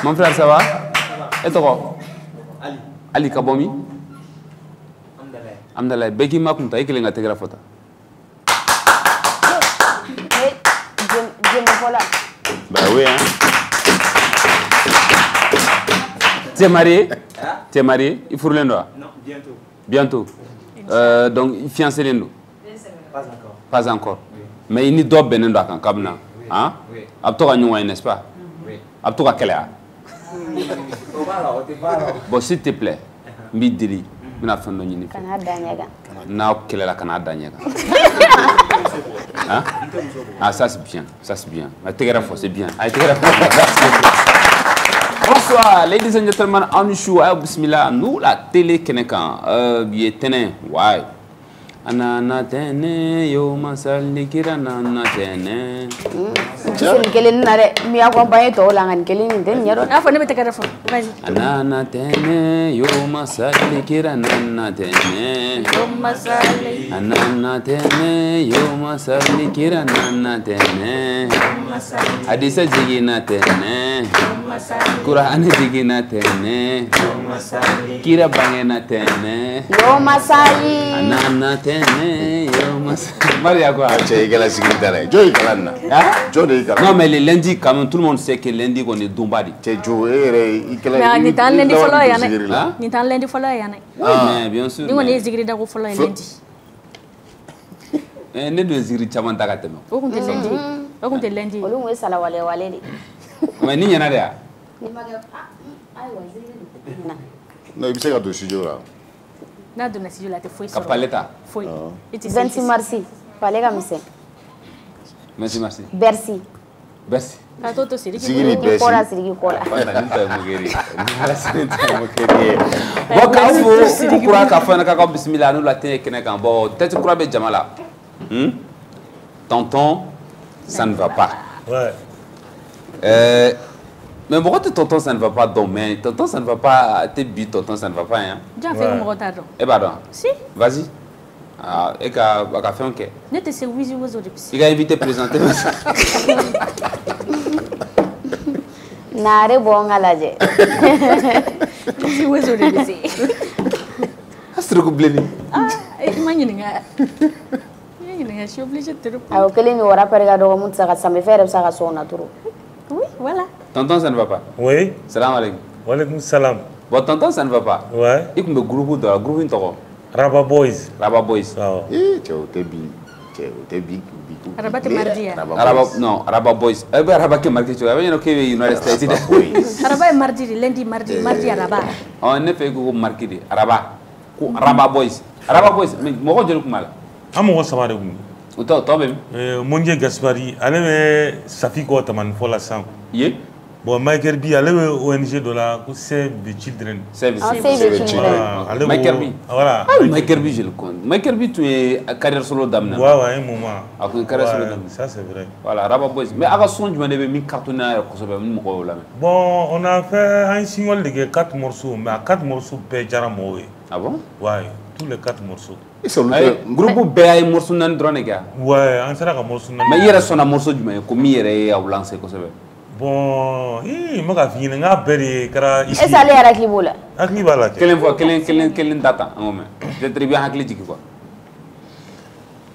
Mon frère, ça va? Et toi? Ali. Ali Kabomi? Amdallah. Beki Makunta, et la télégraphota. Bah oui, hein. Tu es marié? Tu es marié? Il faut le Non, bientôt. Bientôt. Donc, fiancé l'endo? Pas encore. Pas encore. Oui. Mais il n'y a pas de Kabna. Hein? Oui. Abtoga Nouan, n'est-ce pas? Oui. Abtoga Kelea. Bon, s'il te plaît, Midili, je vais faire un peu. Na Kelela Canada. Hein? Ah, ça c'est bien. Ça c'est bien. C'est bien. Bonsoir, ladies and gentlemen, on show bismillah, nous la télé Kenekan, bietene, ouais. Anana tene, yo masal nikira nana tene. Kelen nare, mi accompagne to langan kelen den yaro. Ah, faut ne mettre qu'à fond. Vas-y. Anana tene, yo masal nikira nana tene. Yo masal. Anana tene, yo masal nikira nana tene. Hadisa jigina tene. Quran jigina tene. Kira bangena tene. Yo masali. Anana tene. Maria quoi? Non mais le lundi quand même tout le monde sait que lundi on est Dumbadi. Mais ni lundi follow ya na. Ni lundi follow ya na. Oui bien sûr. Ni on est zigri da ko follow lundi. Ne do zigri chaman daga teme. O kun te lundi. O kun te lundi. Olu we sala wale wale de. Mais ni yana da. Ni maga ai wa zigri. Non, il s'est gâté studio là. Na do na studio là te foi sur. Kapaleta. Foi. 26 merci. Fallait comme ça. Merci merci. Bercy. Bercy. Ka toto siriki. Siriki kola siriki kola. Bana nta mugeri. Ala sinta mugeri. Bon ka fo kura ka fa na ka bismillah nous la tene kene kan bon tête kura be jamala. Tonton ça ne va pas. Ouais. Mais pourquoi tonton ça ne va pas donc mais tonton ça ne va pas tes buts tonton ça ne va pas hein. J'ai fait mon retard. Eh pardon. Si. Vas-y. Ah, et qu'a fait un quai. Ne te sais où ils vont Il a invité à présenter. Nare bon à la jet. Si vous êtes obligé. Astro bleni. Ah, imagine je suis obligé de te répondre. Ah, quel est le rapport de ça me fait ça son nature. Oui, voilà. Tonton, ça ne va pas. Oui. Salam alaikum. Wa alaikum salam. Bon, tonton, ça ne va pas. Ouais. Il y a un groupe de groupe intoro. Raba Boys. Raba Boys. Eh, t'es big. Raba te mardi. Non, Raba Boys. Eh ben Raba qui mardi tu vois, il y a que United States. Raba est mardi, lundi mardi à Raba. On ne fait que mardi. Raba Boys. Raba Boys, mais moi je le connais. Amo sabare kum. Toi même. Monje Gaspari, ale safi ko taman fola sam. Ye. Bon, Michael B, allez ONG de la Save the Children. Save the Children. Michael B. Voilà. Michael B, je le connais. Michael B, tu es carrière solo d'âme. Ouais, un moment. Ah, carrière solo d'âme. Ça, c'est vrai. Voilà, Raba Boys. Mais avant son, je m'en avais mis cartonné à bon, on a fait un single de 4 morceaux, mais à 4 morceaux, Péjara Moé. Ah bon? Ouais, tous les 4 morceaux. Groupe B a un morceau nan drone ga. Ouais, on sera un morceau nan. Mais il y a son morceau du mais comme il y a lancé comme ça. Bon, maga fini nga beri kara ici. Est-ce aller à la clibola? À clibola. Quelle data un moment. Je très bien hakli jiki quoi.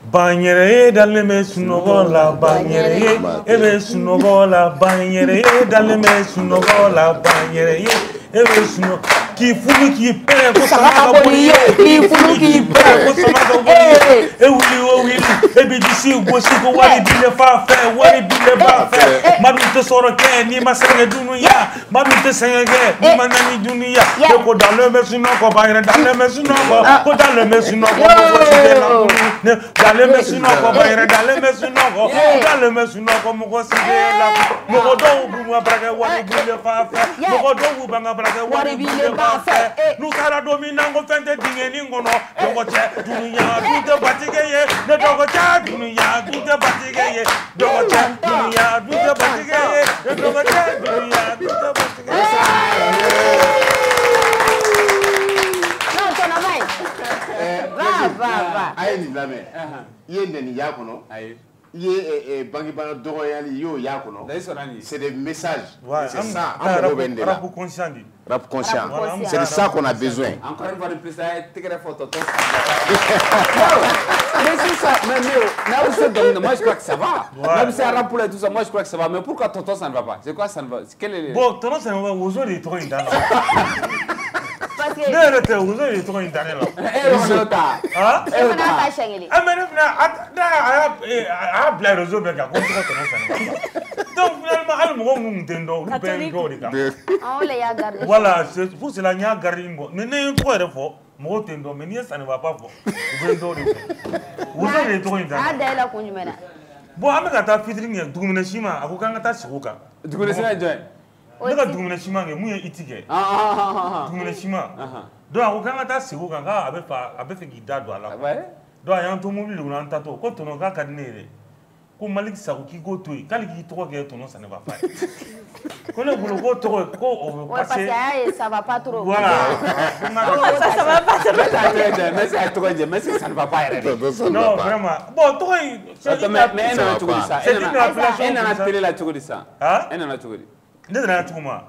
Banyere dans le mes sunogola banyere ebe sunogola banyere dans le mes sunogola banyere ebe suno qui fulu qui pere ko sama boliye qui fulu qui pere ko sama boliye e wili e bi disi gosi ko wali bile fa fe wali bile ba fe ma bi te soro ke ni ma senge dunuya ma bi te senge ni ma nani dunuya ko dans le mes sunogo banyere dans le mes sunogo ko dans le mes sunogo ko site la dans le mes sunogo banyere dans le mes sunogo dans le mes sunogo mo ko site la mo ko do bu ma braga wali bile fa fe mo ko do bu banga braga wali bile nous sera dominant au fin de dingeni ngono dogo che dunia tout batigeye ne dogo che dunia tout batigeye dogo che dunia tout batigeye ne dogo che dunia tout batigeye non ton amai va ayi ni lamɛ i ye nɛni y'a kɔnɔ C'est des messages. Ouais, C'est ça. Rap conscient. Rap conscient. C'est de ça qu'on a besoin. Encore une fois de plus, ça est très fort. Mais c'est ça. Mais moi, je crois que ça va. Même si c'est un rap pour tout ça, moi, je crois que ça va. Mais pourquoi tonton, ça ne va pas? C'est quoi ça ne va? Bon, tonton, ça ne va pas. Aux autres, il est trop indana. Parce que... Ne rete aux autres, il est trop indana. Ah, mais a bila réseau bɛɛ kan ko n tɔgɔ tɔnɔ Sani Baba. Donc finalement hali mɔgɔ minnu tɛ n dɔn olu bɛɛ ye n dɔn o de kan. on le y'a gardé. Voilà, c'est pour cela n y'a gardé n bɔ mais ne ye n tɔgɔ yɛrɛ fɔ mɔgɔw tɛ n dɔn mais n'i ye Sani Baba fɔ u bɛ n dɔn o de fɛ. Woso de ye tɔgɔ in ta. A da yɛlɛ kun jumɛn na? Bon an bɛ ka taa fitiri kɛ dugumɛnɛ siman a ko k'an ka taa sigi o kan. Dugumɛnɛ siman ye jɔn ye? Ne ka dugumɛnɛ siman kɛ mun ye iti kɛ. Dugumɛnɛ siman. Donc a ko k'an ka taa sigi o kan k'a bɛ fɛ k'i da don a la. Donc a y'an to mobili de kɔnɔ an tatɔ ko tɔnɔ k'a ka di ne yɛrɛ. Ko Malik Sakho k'i k'o to yen k'ale k'i tɔgɔ kɛ tɔnɔ Sani Baba ye. Ko ne bolo k'o tɔgɔ ko o bɛ parce que a y'a ye ça va pas trop. Voilà. Ça va pas trop. Mais c'est tɔgɔ jɛ mais c'est Sani Baba yɛrɛ de. Non vraiment. Bon tɔgɔ in. Mais e nana cogo di sa? E nana télé la cogo di sa? E nana cogo di? Ne nana cogo ma.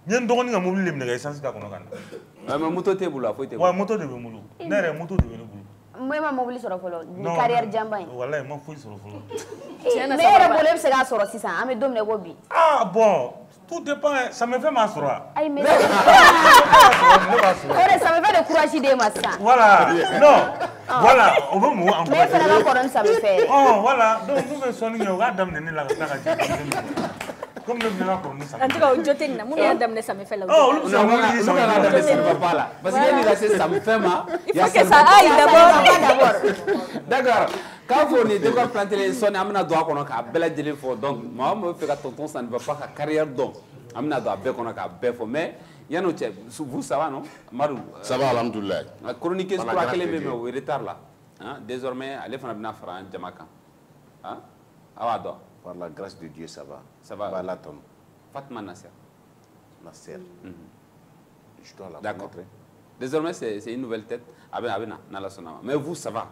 N ye n dɔgɔnin ka mobili de minɛ ka essence k'a kɔnɔ ka na. Mais moto t'e bolo a foyi t'e bolo. Ouais moto de bɛ n bolo. Ne yɛrɛ moto de bɛ ne bolo. Moi ma mobili sɔrɔ fɔlɔ ni carrière janba in. Walayi ma foyi sɔrɔ fɔlɔ. Mais e yɛrɛ bolo e bɛ se k'a sɔrɔ sisan an bɛ don min na ko bi. Ah bon tout dépend ça me fait ma sɔrɔ. Ayi mais. O de ça me fait de courage d'e ma sisan. Voilà non voilà o bɛ mɔgɔ encourager. Mais e fana ka kɔrɔ ni ça me fait. Oh voilà donc n'u bɛ sɔnni kɛ u k'a daminɛ ne la ka tila ka jigin. Comme ne bɛna kɔrɔ ni ça. En tout cas o jo tɛ nin na mun y'a daminɛ ça me fait la. Oh olu bɛ sɔn mobili Sani Baba la parce que yani ka se ça me fait ma. Il faut que ça aille d'abord. D'accord. K'a fɔ nin décor planté sɔnni an bɛna don a kɔnɔ k'a bɛɛ lajɛlen fɔ donc maa min bɛ fɛ ka tonton Sani Baba ka carrière dɔn an bɛna don a bɛɛ kɔnɔ k'a bɛɛ fɔ mais yan'o cɛ vous ça va non Amadou? Ça va alhamdoulilah. Chroniqueuse kura kelen bɛ yen mais o retard la désormais ale fana bɛna fara an jama kan a b'a dɔn. Par la grâce de Dieu, ça va. Ça va. Voilà, Tom. Fatma Nasser. Nasser. Je dois la D'accord. montrer. Désormais, c'est une nouvelle tête. Mais vous, ça va.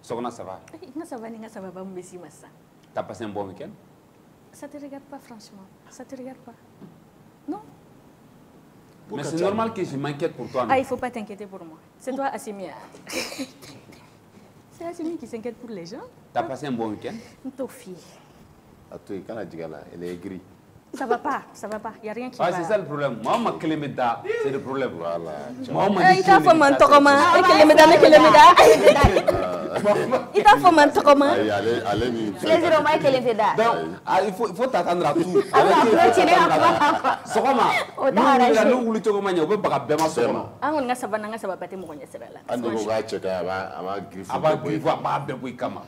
Sogna, ça va. Ça va pas me laisser ça. T'as passé un bon week-end? Ça te regarde pas, franchement. Ça te regarde pas. Non. Mais c'est normal que je m'inquiète pour toi. Non? Ah, il faut pas t'inquiéter pour moi. C'est toi, Assimi. C'est Assimi qui s'inquiète pour les gens. T'as passé un bon week-end? Ton fille. Attends, quand la digala, elle est aigrie. Ça va pas, ça va pas. Il n'y a rien qui va. C'est ça le problème. Moi, ma Kélémeda, c'est le problème. Voilà. Moi, il t'a fait mon tokoma. Il t'a fait mon tokoma. Allez, Plaisir au moins Kélémeda. Donc, il faut t'attendre à tout. Sogoma. Nous, nous, Tokoma, nous, on pas bien Sogoma. Ah, on a savana, on a savana, pas de mon là. On va checker, on va griffer. On va griffer, on va bien kama.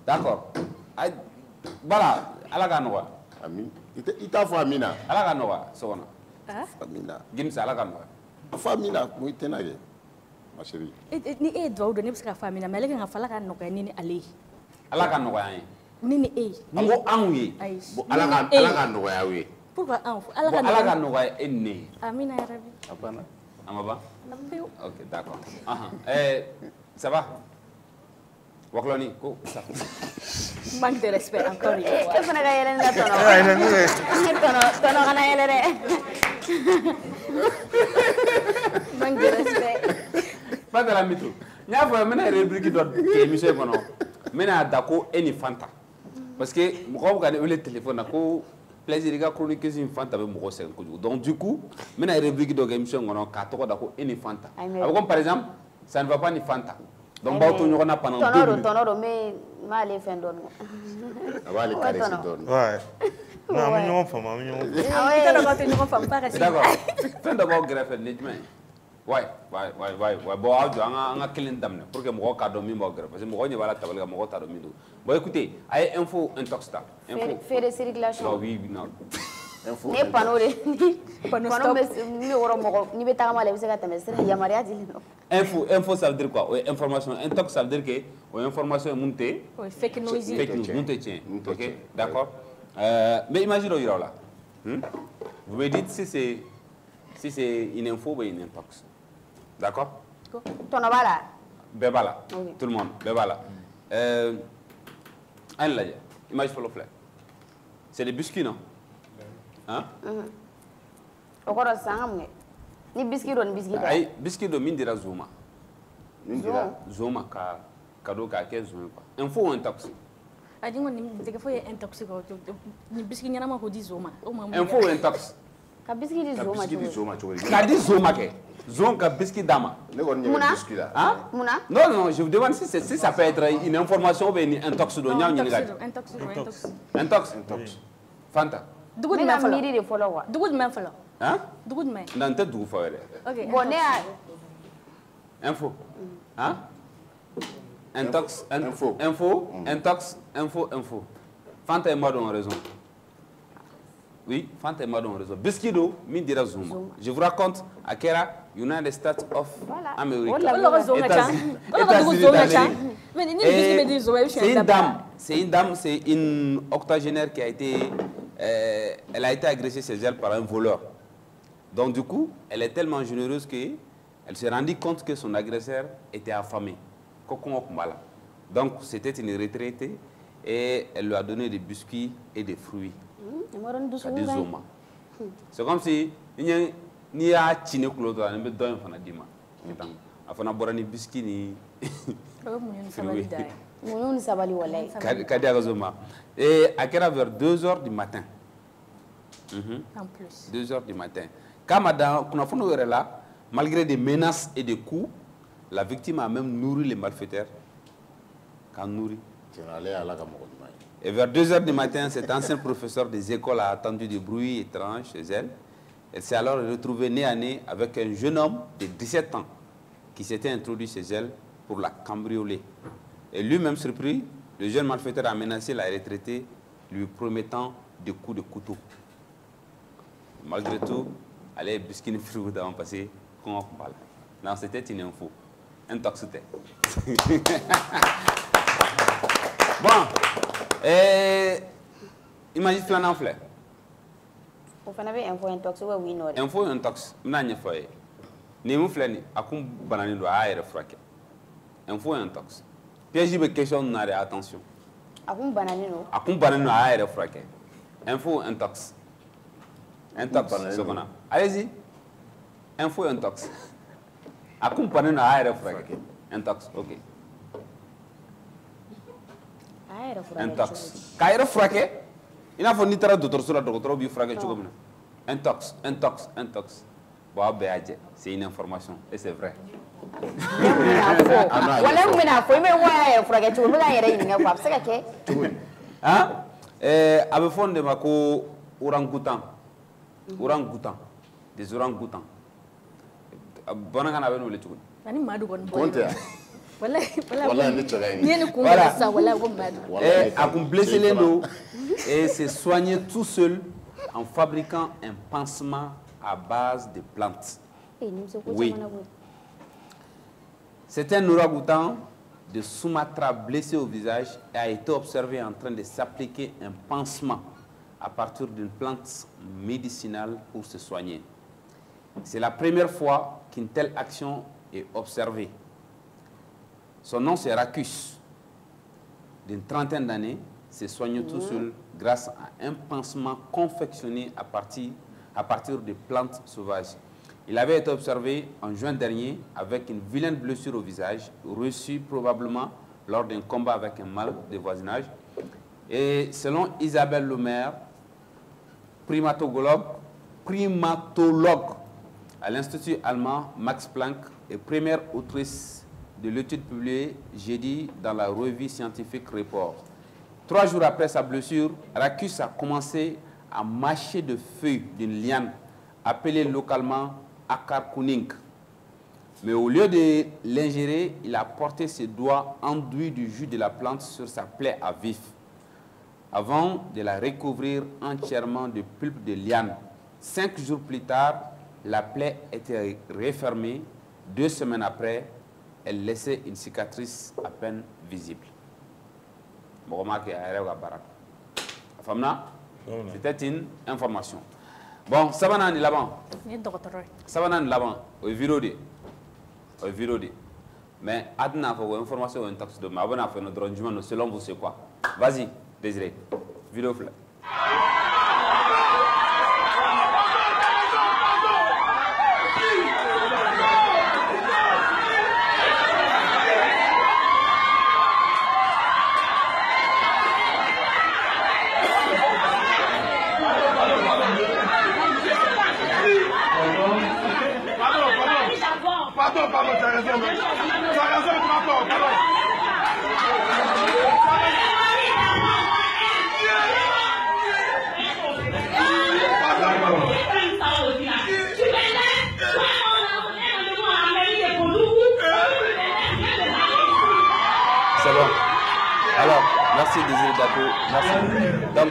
D'accord. Voilà, ala ka nɔgɔya. Ami, i t'a fɔ Amina. Ala ka nɔgɔya so kɔnɔ. Amina. Gimisa ala ka nɔgɔya. Fɔ Amina, mun i tɛna kɛ, ma chérie. Ni e ye duwawu dɔn ne bɛ se ka fɔ Amina mais ale kan ka fɔ ala ka nɔgɔya ni ale ye. Ala ka nɔgɔya an ye. Ni ni e ye. An ko anw ye. Ayi. Ala ka nɔgɔya aw ye. Pourquoi anw? Ala ka nɔgɔya e ni ne ye. Amina yarabi. A banna. A ma ban? Pewu. Ok, d'accord. Ça va? Wakloni, ko ça. Manque de respect encore une fois. E fana ka yɛlɛ ni la tɔnɔ. Tɔnɔ kana yɛlɛ dɛ. Manque de respect. Pas de la mytho. N y'a fɔ n bɛna rubrique dɔ kɛ émission kɔnɔ n bɛna da ko e ni Fanta parce que mɔgɔw bɛ ka ne wele téléphone na ko plaisir i ka chroniqueuse in Fanta bɛ mɔgɔ sɛgɛn kojugu donc du coup n bɛna rubrique dɔ kɛ émission kɔnɔ k'a tɔgɔ da ko e ni Fanta a bɛ comme par exemple ça ne va pas ni Fanta donc b'aw to ɲɔgɔn na pendant 2 minutes. Tɔnɔ don mais n b'ale fɛn dɔɔni. A b'ale caresser dɔɔni. Ouais. Non, an bɛ ɲɔgɔn faamu, an bɛ ɲɔgɔn faamu. I t'a dɔn k'aw tɛ ɲɔgɔn faamu pas ka se. D'accord. Fɛn dɔ b'aw kɛrɛfɛ nin ye jumɛn ye? Ouais. Bon, aw jɔ an ka kelen daminɛ pour que mɔgɔw k'a dɔn min b'aw kɛrɛfɛ parce que mɔgɔw ɲɛ b'a la tabali kan mɔgɔw t'a dɔn min don. Bon écoutez, a ye info intox ta. Frais de circulation. Oui, non. Ne panneau de. Panneau bɛ ne wɔrɔ mɔgɔ n'i bɛ tagama la i bɛ se ka tɛmɛ sira yamaruya dilen don. Info ça veut dire quoi? Information. Intox ça veut dire que o information mun tɛ. Oui, fake news. Fake news mun tɛ tiɲɛ. Ok, d'accord. Mais imagine dɔ yira o la. Vous me dites si c'est une info ou une intox. D'accord? トノバラ。 Bébala. Tout le monde, bébala. うん。 Bébala. うん。 Euh, Allez, image pour le fleur. C'est des biscuits, non? Hein? Encore ça, ni biscuit ou ni biscuit. Aïe, biscuit de mine de la Zoma. Zoma. Zoma, cadeau, qu'à Zoma. Info ou intox? A dit que foi intoxique. Ni biscuit n'y a pas de Zoma. Info ou intox? Ka biscuit di Zoma. Biscuit di Zoma, tu vois. Qu'a dit Zoma, que? Zoma, ka biscuit dama. Ne connais pas biscuit là. Hein? Mouna? Non, non, je vous demande si ça peut être une information ou une intox de Nyang Intox. Fanta. Dugu Mais la miri de follow wa. Dugu men falo. Hein? Dugu men. Dans tête du faire. OK. Bon né Info. Hein? Intox. Info. Info. Intox. Info. Fanta et moi ont raison. Oui, Fanta et moi ont raison. Biscuito, min dira Zuma. Je vous raconte à Kera, United States of America. C'est une dame, c'est une octogénaire qui a été, elle a été agressée chez elle par un voleur. Donc du coup, elle est tellement généreuse qu'elle s'est rendue compte que son agresseur était affamé. Donc c'était une retraitée et elle lui a donné des biscuits et des fruits. Des Zoma. C'est comme si ni a chine kulo to an be don fana dima. Afana borani biscuit ni. Moun sabali walay. Kadia Zoma. Et à quelle heure vers 2h du matin. En plus. 2h du matin. Quand madame Kunafono est là, malgré des menaces et des coups, la victime a même nourri les malfaiteurs. Quand nourri. Et vers 2h du matin, cet ancien professeur des écoles a entendu des bruits étranges chez elle. Elle s'est alors retrouvée nez à nez avec un jeune homme de 17 ans qui s'était introduit chez elle pour la cambrioler. Et lui-même surpris, le jeune malfaiteur a menacé la retraitée, lui promettant des coups de couteau. Malgré tout, elle est biscuit frigo d'avant passé. Non, c'était une info. Intoxiqué. Bon. Imagine flan en fleur. O fana be info intox wa wi no. Info intox, na nya foye. Ni mu flani akum banani do ayere frake. Info intox. Piège be question na attention. Akum banani no. Akum banani no ayere frake. Info intox. Intox sokona. Allez-y. Info intox. Akum banani no ayere frake. Intox, OK. Intox. Kaire frake. Il a fallu nitara docteur sur la docteur bi frake tu comme intox. Bon béadje, c'est une information et c'est vrai. Wala mina fo me wa frake tu me ga yere ni ngwa psa ke. Hein? Abe fonde mako orang-outan. Des orang-outans. Bonanga na beno le tu. Ani madu gon boy. Compte. Voilà. Et c'est soigné tout seul en fabriquant un pansement à base de plantes. Oui. C'est un orang-outan de Sumatra blessé au visage et a été observé en train de s'appliquer un pansement à partir d'une plante médicinale pour se soigner. C'est la première fois qu'une telle action est observée. Son nom c'est Racus. D'une trentaine d'années, s'est soigné tout seul grâce à un pansement confectionné à partir de plantes sauvages. Il avait été observé en juin dernier avec une vilaine blessure au visage, reçue probablement lors d'un combat avec un mâle de voisinage. Et selon Isabelle Lemaire, primatologue à l'Institut allemand Max Planck et première autrice de l'étude publiée jeudi dans la revue scientifique Report. 3 jours après sa blessure, Racus a commencé à mâcher de feuilles d'une liane appelée localement Akar Kuning. Mais au lieu de l'ingérer, il a porté ses doigts enduits du jus de la plante sur sa plaie à vif, avant de la recouvrir entièrement de pulpe de liane. 5 jours plus tard, la plaie était refermée. 2 semaines après, elle laissait une cicatrice à peine visible. C'était une information. Bon, ça va là-bas. Ça va là-bas. Au virode. Mais, adna faut information un taxe de ma bonne affaire notre rendement selon vous c'est quoi? Vas-y, Désiré. Vidéo flash. Pardon, tu as raison. Tu as raison, pardon. C'est bon. Alors, merci Désiré Dapo. Merci. Donc,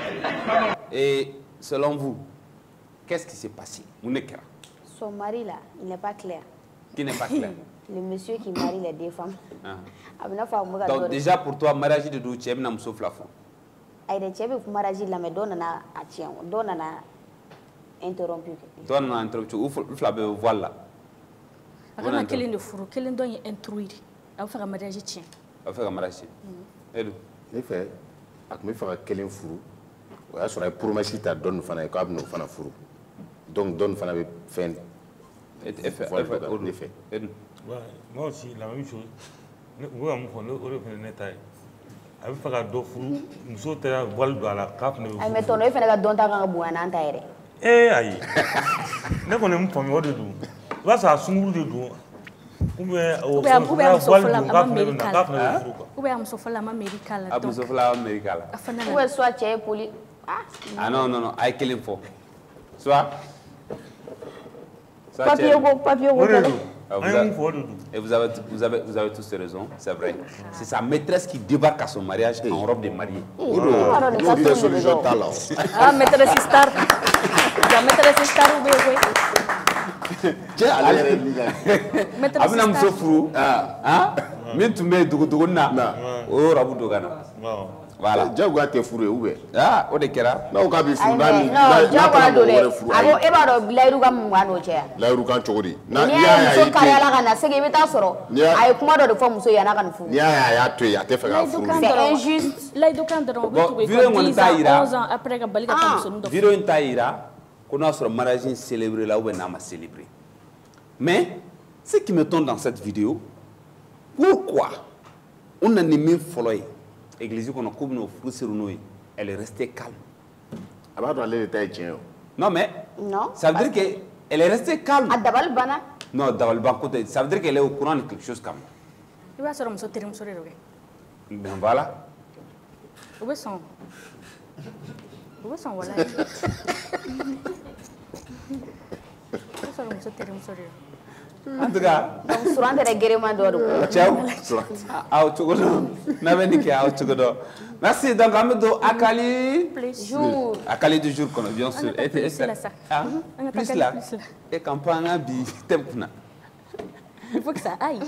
et selon vous, qu'est-ce qui s'est passé? Son mari là, il n'est pas clair. Qui n'est pas clair? Le monsieur qui marie les deux femmes. Donc déjà pour toi, mariage de deux tiers, n'a sauf la fond. Aïe, tu as vu mariage là, mais donne na atien, donne na interrompu. Donne na interrompu. Où flabe voilà. Agana kelen de furu, kelen don yi intruire. Aw fa mariage tien. Aw fa mariage. Edu. Ne fait ak me fa kelen furu. O ya sura promesse ta donne fana ko abno fana furu. Donc donne fana be fin. Effet. Moi aussi, la même chose. Nous avons fait un détail. Avec faire un furu, nous autres, voile dans la cape. Mais ton œil fait un don à Bouana. Eh, aïe. Nous connaissons pas mieux de tout. Là, ça a soumou de tout. Ou bien, on va voir le cap. Ou bien, on se fait la américaine. On se fait la américaine. Ou bien, soit tu es poli. Ah non, aïe, qu'il faut. Soit. Papier. Et vous avez tous raison, c'est vrai. C'est sa maîtresse qui débarque à son mariage en robe de mariée. Des solutions talent. Ah, maîtresse star. La maîtresse star ou bien Tiens, allez. Abina msofru. Ah, mais tu mets dougona. Oh, rabu dogana. Voilà. Jaguar te furu ou bien? Ah, o de kera. Non, ka bi furu na ni. Non, jaguar do de. Abo e ba do lairu ga mun wano che. Lairu kan chogodi. Na ya so kare la kana sege beta soro. Ay kuma do de fo muso ya na kan furu. Ni ya to ya te fa ga furu. C'est injuste. Lairu kan do bi to ko 10 ans après ga balika ta muso ndo. Viro intaira ko na soro mariage célébré là ou na ma célébré. Mais ce qui me tombe dans cette vidéo, pourquoi on a mis follow Église qu'on a coupé nos fruits, elle est restée calme. Non mais, non, ça veut dire qu'elle est restée calme. À Dabal Bana? Non, Dabal Bana, ça veut dire qu'elle est au courant de quelque chose comme ça. Il va se remonter, Ben voilà. Où est son? Voilà. En tout cas, donc souvent des guériments d'or. Ciao. Merci. Donc Amadou Akali. Jour. Akali du jour qu'on a bien sûr. Plus là. Et campagne bi tempna. Il faut que ça aille.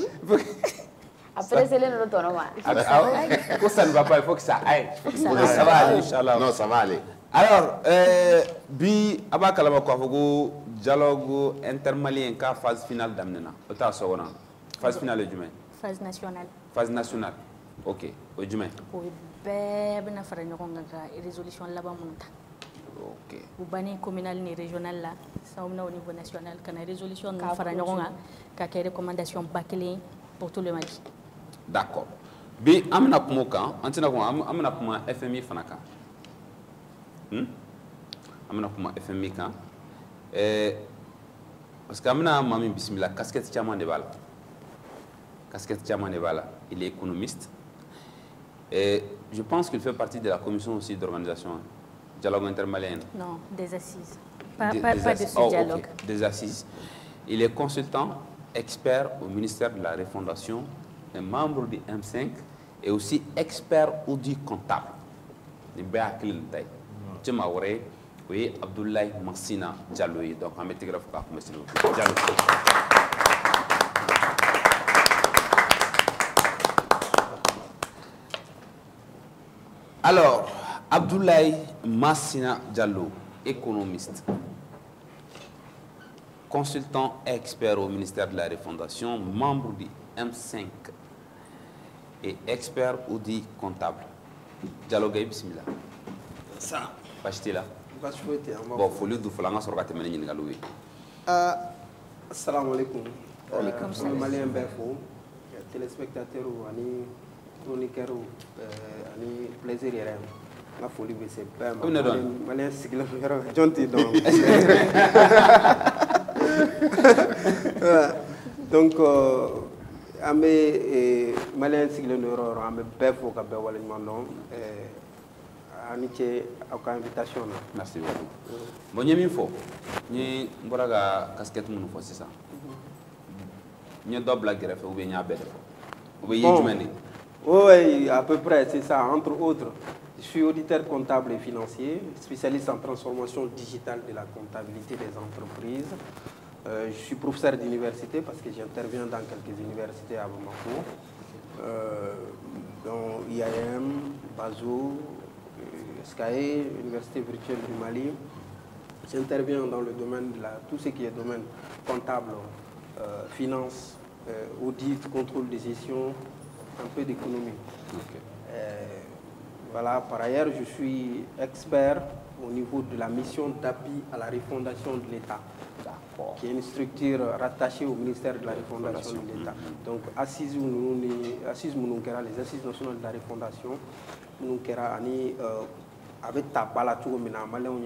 Après c'est le autonome. Quand ça ne va pas, il faut que ça aille. Ça va aller, Inch'Allah. Non, ça va aller. Alors, bi abakalama ko fogo dialogue intermalien ka phase finale d'amnena. Ota sogona. Phase finale du mai. Phase nationale. Phase nationale. OK. Au du mai. Oui, ben na fara ñoko nga résolution là-bas monta. OK. Bu bani communal ni régional là, ça on a au niveau national kana résolution nga fara ñoko nga ka kay recommandation bâclées pour tout le Mali. D'accord. Bi amna kumo kan, antina ko amna kuma FMI fanaka. Amna kuma FMI kan. Parce que amna mami bismillah casquette chaman de bala. Casquette chaman de bala, il est économiste. Et je pense qu'il fait partie de la commission aussi d'organisation dialogue intermalien. Non, des assises. Pas de ce dialogue. Okay. Des assises. Il est consultant, expert au ministère de la Refondation, un membre du M5 et aussi expert audit comptable. Oui, Abdoulaye Massina Diallo. Donc, on va mettre Diallo. Alors, Abdoulaye Massina Diallo, économiste, consultant expert au ministère de la Refondation, membre du M5 et expert audit comptable. Dialogue bismillah. Ça. Bachiti la. Baasi foyi tɛ yen. Bon foli du fɔlɔ an ka sɔrɔ ka tɛmɛ ni ɲininkaliw ye. Assalamu alaikum. Waalaikum salam. Malien bɛɛ fo. Téléspectateurs ani chroniqueurs ani plaisir yɛrɛ. N ka foli bɛ se bɛɛ ma. O bɛ ne dɔn. Malien sigilen don yɔrɔ min jɔn t'i dɔn. Donc an bɛ malien sigilen don yɔrɔ o yɔrɔ an bɛ bɛɛ fo ka bɛɛ waleɲuman dɔn. Ani ce aw ka invitation na. Merci beaucoup. Bon n ye min fɔ n ye n bɔra ka casquette minnu fɔ sisan n ye dɔ bila gɛrɛfɛ ou bien n y'a bɛɛ de fɔ o bɛ ye jumɛn de. Oui, à peu près, c'est ça. Entre autres, je suis auditeur comptable et financier, spécialiste en transformation digitale de la comptabilité des entreprises. Je suis professeur d'université parce que j'interviens dans quelques universités à Bamako, dont IAM, Bazo, SKAE, Université virtuelle du Mali. J'interviens dans le domaine de tout ce qui est domaine comptable, finance, audit, contrôle de gestion, un peu d'économie. Voilà, par ailleurs, je suis expert au niveau de la mission d'appui à la refondation de l'État, qui est une structure rattachée au ministère de la refondation de l'État. Donc, Assises Mounoukera, les Assises nationales de la refondation, Mounoukera, Ani, avec Tabala Tchoumina, Malon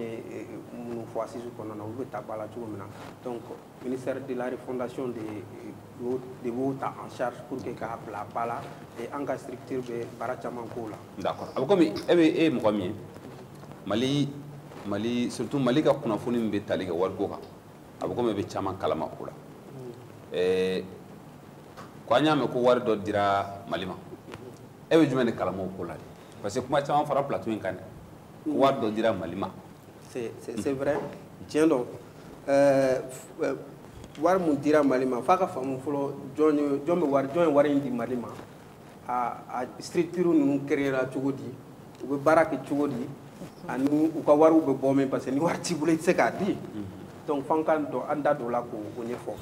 Mounoufoua Assise Konana, avec Tabala Tchoumina. Donc, ministère de la refondation de l'État en charge pour que la Bala et en cas structure de Barachamankola. D'accord. Alors, comme et moi, Mali, surtout Mali, quand on a fait une bêtise, on a fait comme un chaman kalama kola. Quand on a fait un wari dira Malima, et je me dis kalama kola. Parce que comment chaman fera plateau incarné, wari dira Malima. C'est vrai. Tiens donc, wari mun dira Malima, faka famu folo, John wari indi Malima. A structure nous créera tchogodi, ou baraki tchogodi, a nous ou ka waru be bomé parce que ni warti boulé c'est qu'a dit. Donc fankan do anda do la ko onye fo.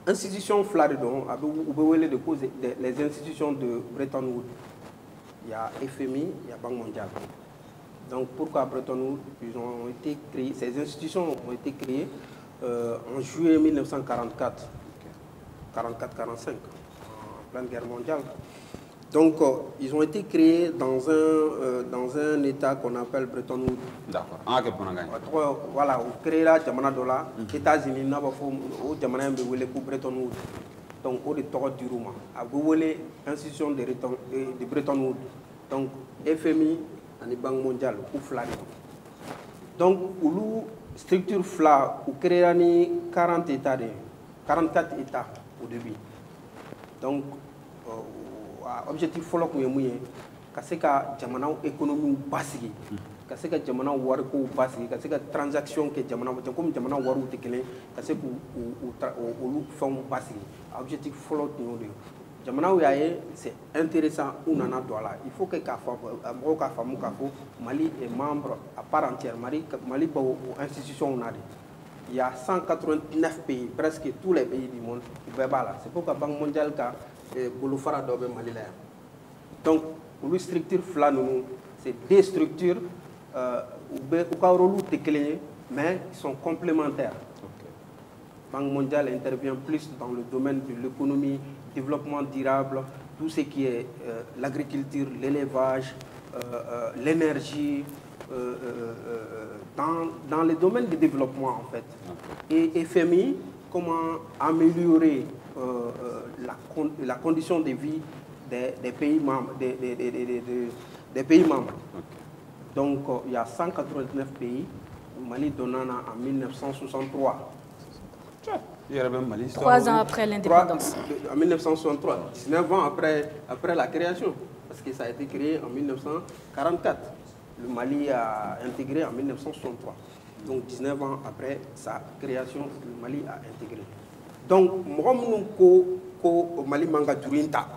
Institution Flaridon a ou de cause les institutions de Bretton Woods. Il y a FMI, il y a Banque mondiale. Donc pourquoi Bretton Woods ils ont été créés, ces institutions ont été créées en juillet 1944, 44-45. Pleine guerre mondiale. Donc, ils ont été créés dans un État qu'on appelle Bretton Woods. D'accord. Voilà, on crée la Jamana Dola, États-Unis, n'a pas fait Jamana pour Bretton Woods. Donc, on est tort du Rouma. À Bouwele, institution de Bretton Woods. Donc, FMI, la Banque mondiale, ou FLA. Donc, ou structure FLA, ou créé 44 États au début. Donc, objectif fɔlɔ kun ye mun ye ka se ka jamanaw économie basigi ka se ka jamanaw wariko basigi ka se ka transaction kɛ jamanaw comme jamanaw wariw tɛ kelen ka se k'u olu fɛnw basigi objectif fɔlɔ tun y'o de ye jamanaw y'a ye c'est intéressant u nana don a la il faut que mɔgɔw k'a faamu k'a fɔ Mali est membre à part entière Mali b'o institution na de. Il y a 189 pays, presque tous les pays du monde, c'est pourquoi la Banque mondiale a Bouloufara Dobe Malila. Donc, pour les structures flanou, c'est des structures mais qui sont complémentaires. La Banque mondiale intervient plus dans le domaine de l'économie, développement durable, tout ce qui est l'agriculture, l'élevage, l'énergie, dans les domaines de développement en fait. Et FMI, comment améliorer la condition de vie des pays membres. Des pays membres. Donc il y a 189 pays, Mali donnant en 1963. 3 ans après l'indépendance. En 1963, 19 ans après la création, parce que ça a été créé en 1944. Le Mali a intégré en 1963. Donc 19 ans après sa création, le Mali a intégré. Donc, Mali manga jurinta.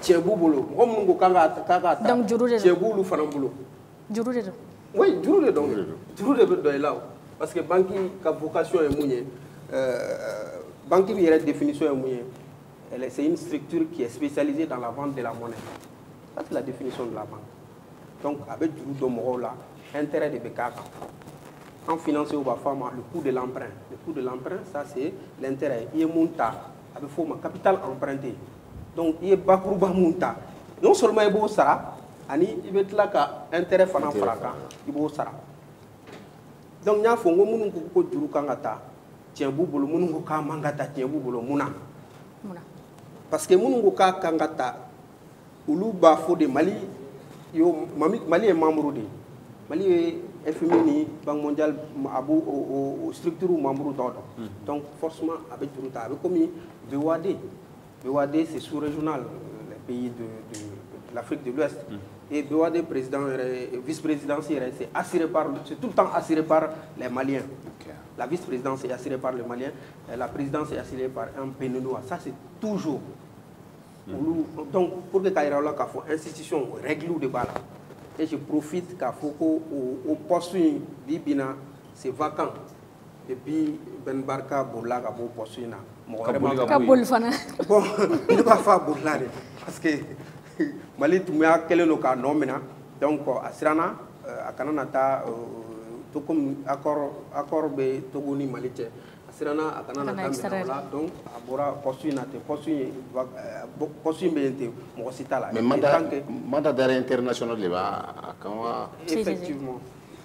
Tcheboulo, Romungo Kanga. Donc, Tcheboulou Fanambulo. Oui, Jurou donc. Jurou de là. Parce que Banki, la vocation est mouillée. Banki, il y a une définition est mouillée. C'est une structure qui est spécialisée dans la vente de la monnaie. Ça, c'est la définition de la banque. Donc, avec du Moro là, intérêt de Bekaka. En financier, on va faire le coût de l'emprunt. Le coût de l'emprunt, ça, c'est l'intérêt. Il y a monta, avec forme capital emprunté. Donc, il y a Bakouba monta. Non seulement il y a ça, il y a intérêt fanant fraka, il y a ça. Donc, il y a un fonds qui est du Kangata. Tiens, boubolo, mon ka mangata, tiens, boubolo, mouna. Parce que mon ka kangata, ou bafo de Mali, Mali est membre de Mali est FMI, Banque mondiale, au structure membre d'ordre. Donc, forcément, avec du retard. Avec comme BOAD. BOAD, c'est sous-régional, les pays de l'Afrique de l'Ouest. Et BOAD, président, vice-présidentiel, c'est tout le temps assuré par les Maliens. La vice-présidence est assurée par les Maliens, la présidence est assurée par un Pénénois. Ça, c'est toujours. Donc, pour que Kairaola, qu'il faut institution règle de bala. Et je profite qu'il faut qu'au poste d'Ibina, c'est vacant. Depuis Ben Barka, Boula, Gabo, Postuina. Bon, il ne va pas Boula. Parce que Mali, tu m'as quel est le cas non maintenant. Donc, à Sirana, à Kananata, tout comme accord be Togoni Malite. Sirana akana na kamera donc abora postuina mo sitala mais mandat d'arrêt international là effectivement.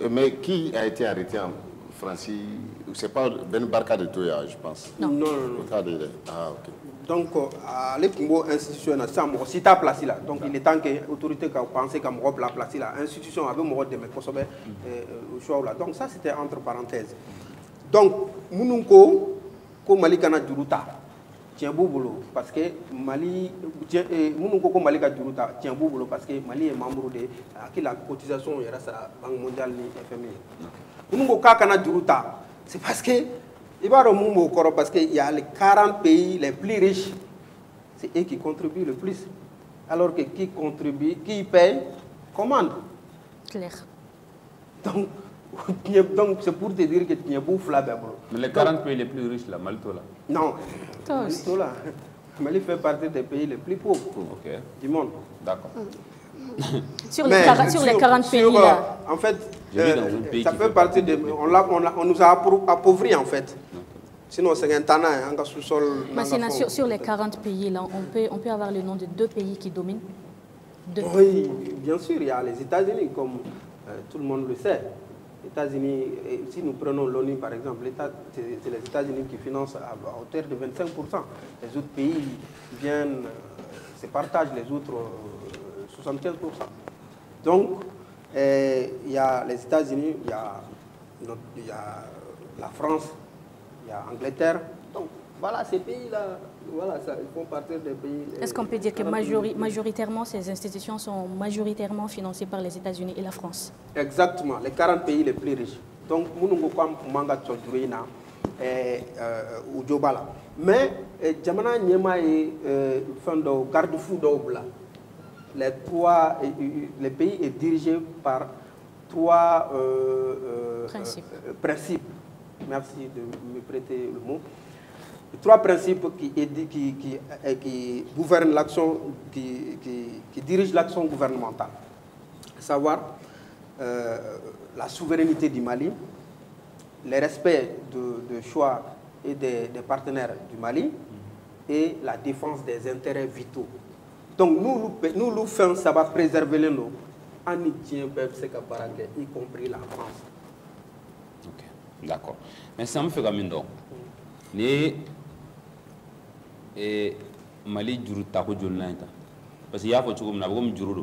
Mais qui a été arrêté en France? C'est pas Ben Barka de Toya, je pense. Non. Ah, ok. Donc à l'époque institutionnel ça mo sita place là. Donc il est temps que autorité ka penser ka mo la place là institution avec mo de me kosobe choix là. Donc ça c'était entre parenthèses. Donc, Mounouko, ko Mali kana juruta, tient boulot parce que Mali, Mounouko Mali ka juruta, tient boulot parce que Mali est membre de qui la cotisation est à la Banque mondiale ni FMI. Mounouko kana juruta, c'est parce que il va remonter parce qu'il y a les 40 pays les plus riches, c'est eux qui contribuent le plus, alors que qui contribue, qui paye, commande. Clair. Donc c'est pour te dire que tu n'es pas flabé. Mais les 40 pays les plus riches, là, Maltola? Non. Maltola. Mali fait partie des pays les plus pauvres du monde. D'accord. Sur les 40 pays là. En fait, ça fait partie de. On nous a appauvris en fait. Sinon, c'est un tana, un sous-sol. Sur les 40 pays là, on peut avoir le nom de 2 pays qui dominent. Oui, bien sûr, il y a les États-Unis, comme tout le monde le sait. Les États-Unis, si nous prenons l'ONU par exemple, c'est les États-Unis qui financent à hauteur de 25%. Les autres pays viennent, se partagent les autres 75%. Donc, il y a les États-Unis, il y a la France, il y a l'Angleterre. Donc, voilà, ces pays-là, voilà, ça, ils font partie des pays. Est-ce qu'on peut dire que majoritairement, ces institutions sont majoritairement financées par les États-Unis et la France? Exactement, les 40 pays les plus riches. Donc, nous avons manga tchodurina ou Djobala. Mais, Djamana Nyema est fond garde-fou d'Obla. Les pays est dirigé par 3 principes. Merci de me prêter le mot. 3 principes qui gouvernent l'action, qui dirigent l'action gouvernementale. À savoir la souveraineté du Mali, le respect de choix et des partenaires du Mali et la défense des intérêts vitaux. Donc nous faisons ça va préserver les noms, y compris la France. Ok, d'accord. Mais ça me fait comme une ni Mali juru tako jolna ita parce que ya ko chugum na bogum juru.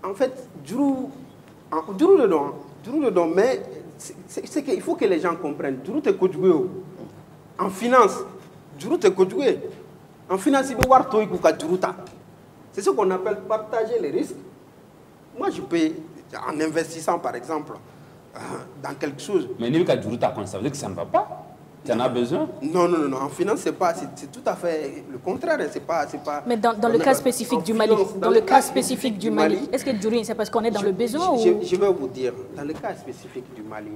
En fait, juru le don, mais c'est qu'il faut que les gens comprennent. Juru te kojoué en finance, juru te kojoué en finance il doit toy ku ka juruta. C'est ce qu'on appelle partager les risques. Moi je peux en investissant par exemple dans quelque chose. Mais ni ka juruta ça veut dire que ça ne va pas. Tu en as besoin? Non. En finance, c'est tout à fait le contraire. C'est pas. Mais dans le cas spécifique du Mali, est-ce que Djouri, c'est parce qu'on est dans le besoin je vais vous dire, dans le cas spécifique du Mali,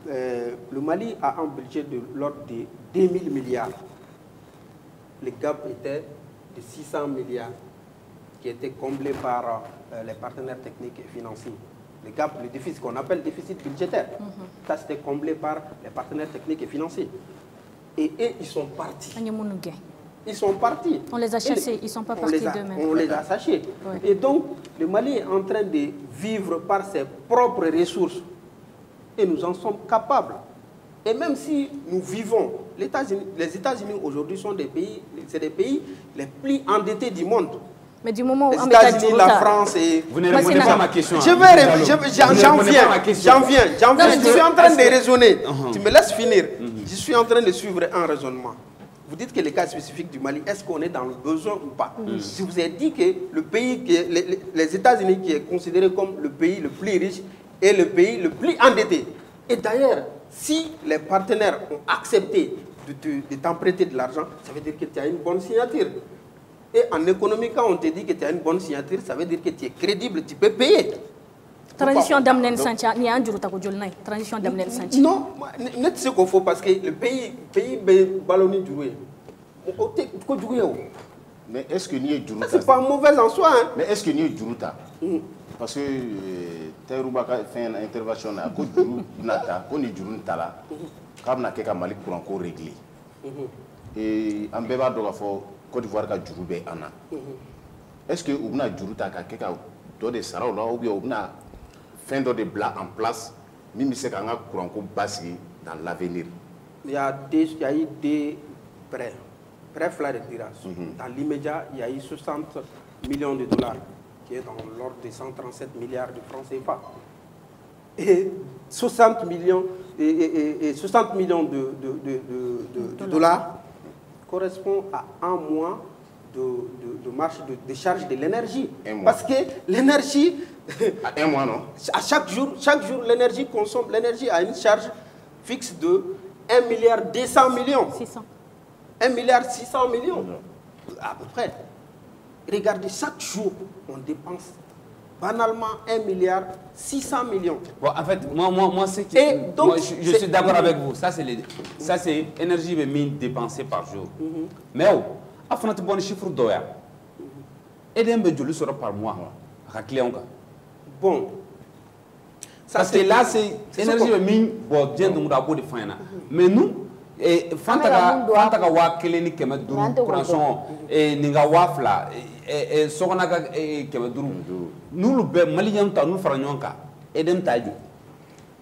le Mali a un budget de l'ordre de 2000 milliards. Le gap était de 600 milliards. qui était comblé par les partenaires techniques et financiers. Le déficit qu'on appelle déficit budgétaire, ça c'était comblé par les partenaires techniques et financiers. Et ils sont partis. Ils sont partis. On les a chassés, ils ne sont pas partis d'eux-mêmes. On les a sachés. Ouais. Et donc, le Mali est en train de vivre par ses propres ressources. Et nous en sommes capables. Et même si nous vivons, les États-Unis aujourd'hui sont des pays les plus endettés du monde. Mais du moment où les États-Unis, la France et... Vous ne répondez pas à ma question. J'en viens. Je suis en train de raisonner. Tu me laisses finir. Je suis en train de suivre un raisonnement. Vous dites que les cas spécifiques du Mali, est-ce qu'on est dans le besoin ou pas? Je vous ai dit que le pays, les États-Unis qui est considéré comme le pays le plus riche est le pays le plus endetté. Et d'ailleurs, si les partenaires ont accepté de t'emprunter de l'argent, ça veut dire que tu as une bonne signature. Et en économie, quand on te dit que tu as une bonne signature, ça veut dire que tu es crédible, tu peux payer. Transition d'Amnen Sancha, il y a un jour où transition d'Amnen Sancha. Non, c'est ce qu'il faut parce que le pays ballonné du roué. Mais est-ce que ni Djuruta? C'est pas mauvais en soi. Hein? Mais est-ce que ni Djuruta? Parce que Taïrouba fait une intervention à côté de Djuruta, on est Djuruta là, comme na keka Mali pour encore régler. Et en béba doit faire Côte d'Ivoire ka Djurube ana. Est-ce que on a Djuruta ka keka do de sara là ou bien on a fin de blanc en place, même si c'est qu'on a courant basé dans l'avenir? Il y a eu des prêts flash de tirage. Dans l'immédiat, il y a eu 60 millions de dollars, qui est dans l'ordre de 137 milliards de francs CFA. Et 60 millions de dollars correspond à un mois de marche de charge de l'énergie. Parce que l'énergie, un mois non. À chaque jour l'énergie consomme, l'énergie a une charge fixe de 1 milliard 200 millions. 1 milliard 600 millions, à peu près. Regardez, chaque jour, on dépense banalement 1 milliard 600 millions. Bon, en fait, moi c'est que donc, je suis d'accord avec vous. Ça, c'est énergie dépensée par jour. Mais à fond, tu as un chiffre d'oeil. Et d'un peu sera par mois. À client. Bon. Parce que là, c'est énergie bon, bien de de fin. Mais nous, Fantaka wa keleni keme duru courant ninga wafla sokona ka keme duru nous be malien ta nous faranjonka edem tajo.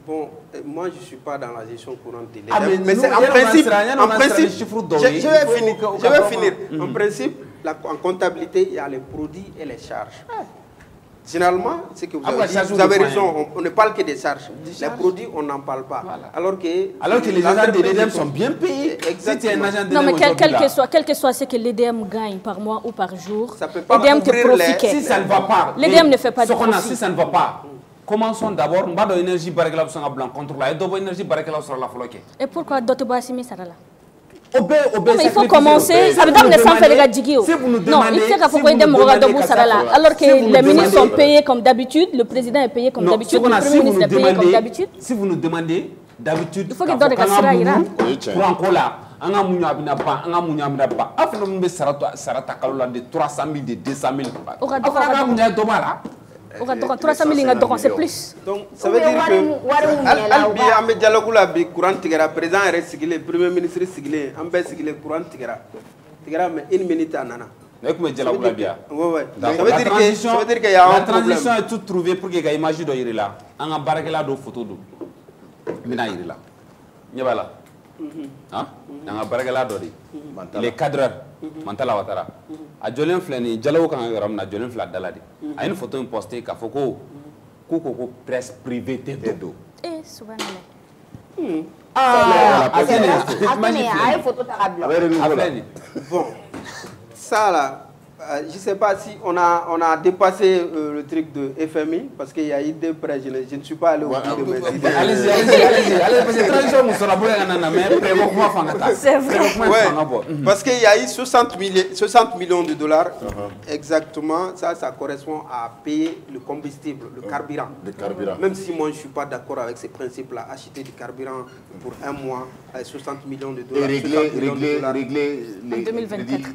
Bon, moi je suis pas dans la gestion courante de l'État, mais c'est en principe je vais finir. En principe, en comptabilité, il y a les produits et les charges. Généralement, c'est que vous avez raison, on ne parle que des charges. Les produits, on n'en parle pas. Voilà. Alors que les agents de l'EDM sont bien payés. Non, mais quel que soit ce que l'EDM gagne par mois ou par jour, l'EDM te profite. Si ça ne va pas, l'EDM ne fait pas de profit. Si ça ne va pas, commençons d'abord, on va de l'énergie barricade sur la blanc contre la, et d'abord l'énergie barricade sur la floquée. Et pourquoi d'autres bois s'y mettent là? Il faut commencer. Ça veut dire que sans faire les gadjigio. Non, il faut qu'il y ait des morgadobou sarala. Alors que les ministres sont payés comme d'habitude, le président est payé comme d'habitude, le premier ministre est payé comme d'habitude. Si vous nous demandez d'habitude, il faut qu'il y ait d'autres casseras ira. Pour encore là, on a mounia binaba, on a mounia binaba. Après nous sarata kalula de 300 000, de 200 000. On a mounia domala. 300 000 c'est plus. Donc ça veut dire que Albi ame dialogue la bi courant tigara président est sigilé premier ministre sigilé ambe sigilé courant tigara mais 1 minute anana. Mais comment dialogue la bien? Ouais. Ça veut dire qu'il y a un problème. La transition est toute trouvée pour que les images do yiri là. On a barré là do photo do. Mina yiri là. Nyabala. Hein? On a barré là do di. Les cadreurs Mantala Watara. A Jolien Flani, Diallo quand on a Jolien Flat Daladi. A une photo postée qu'à Foko, Koko presse privée d'eau. Eh, souvent. Bon, ça là, je ne sais pas si on a dépassé le truc de FMI parce qu'il y a eu des prêts. Je ne suis pas allé au bout de mes idées. Parce qu'il y a eu 60 millions de dollars. Exactement, ça correspond à payer le combustible, le carburant. Même si moi je ne suis pas d'accord avec ces principes-là, acheter du carburant pour un mois à 60 millions de dollars. Et régler en 2024.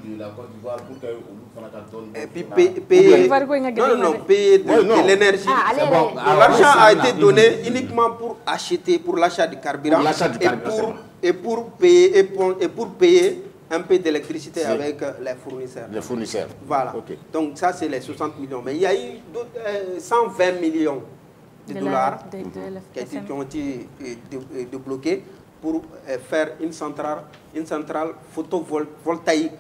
Et puis payer de l'énergie. L'argent a été donné uniquement pour acheter, pour l'achat du carburant et pour payer un peu d'électricité avec les fournisseurs. Les fournisseurs. Voilà. Okay. Donc ça, c'est les 60 millions. Mais il y a eu 120 millions de dollars qui ont été débloqués pour faire une centrale photovoltaïque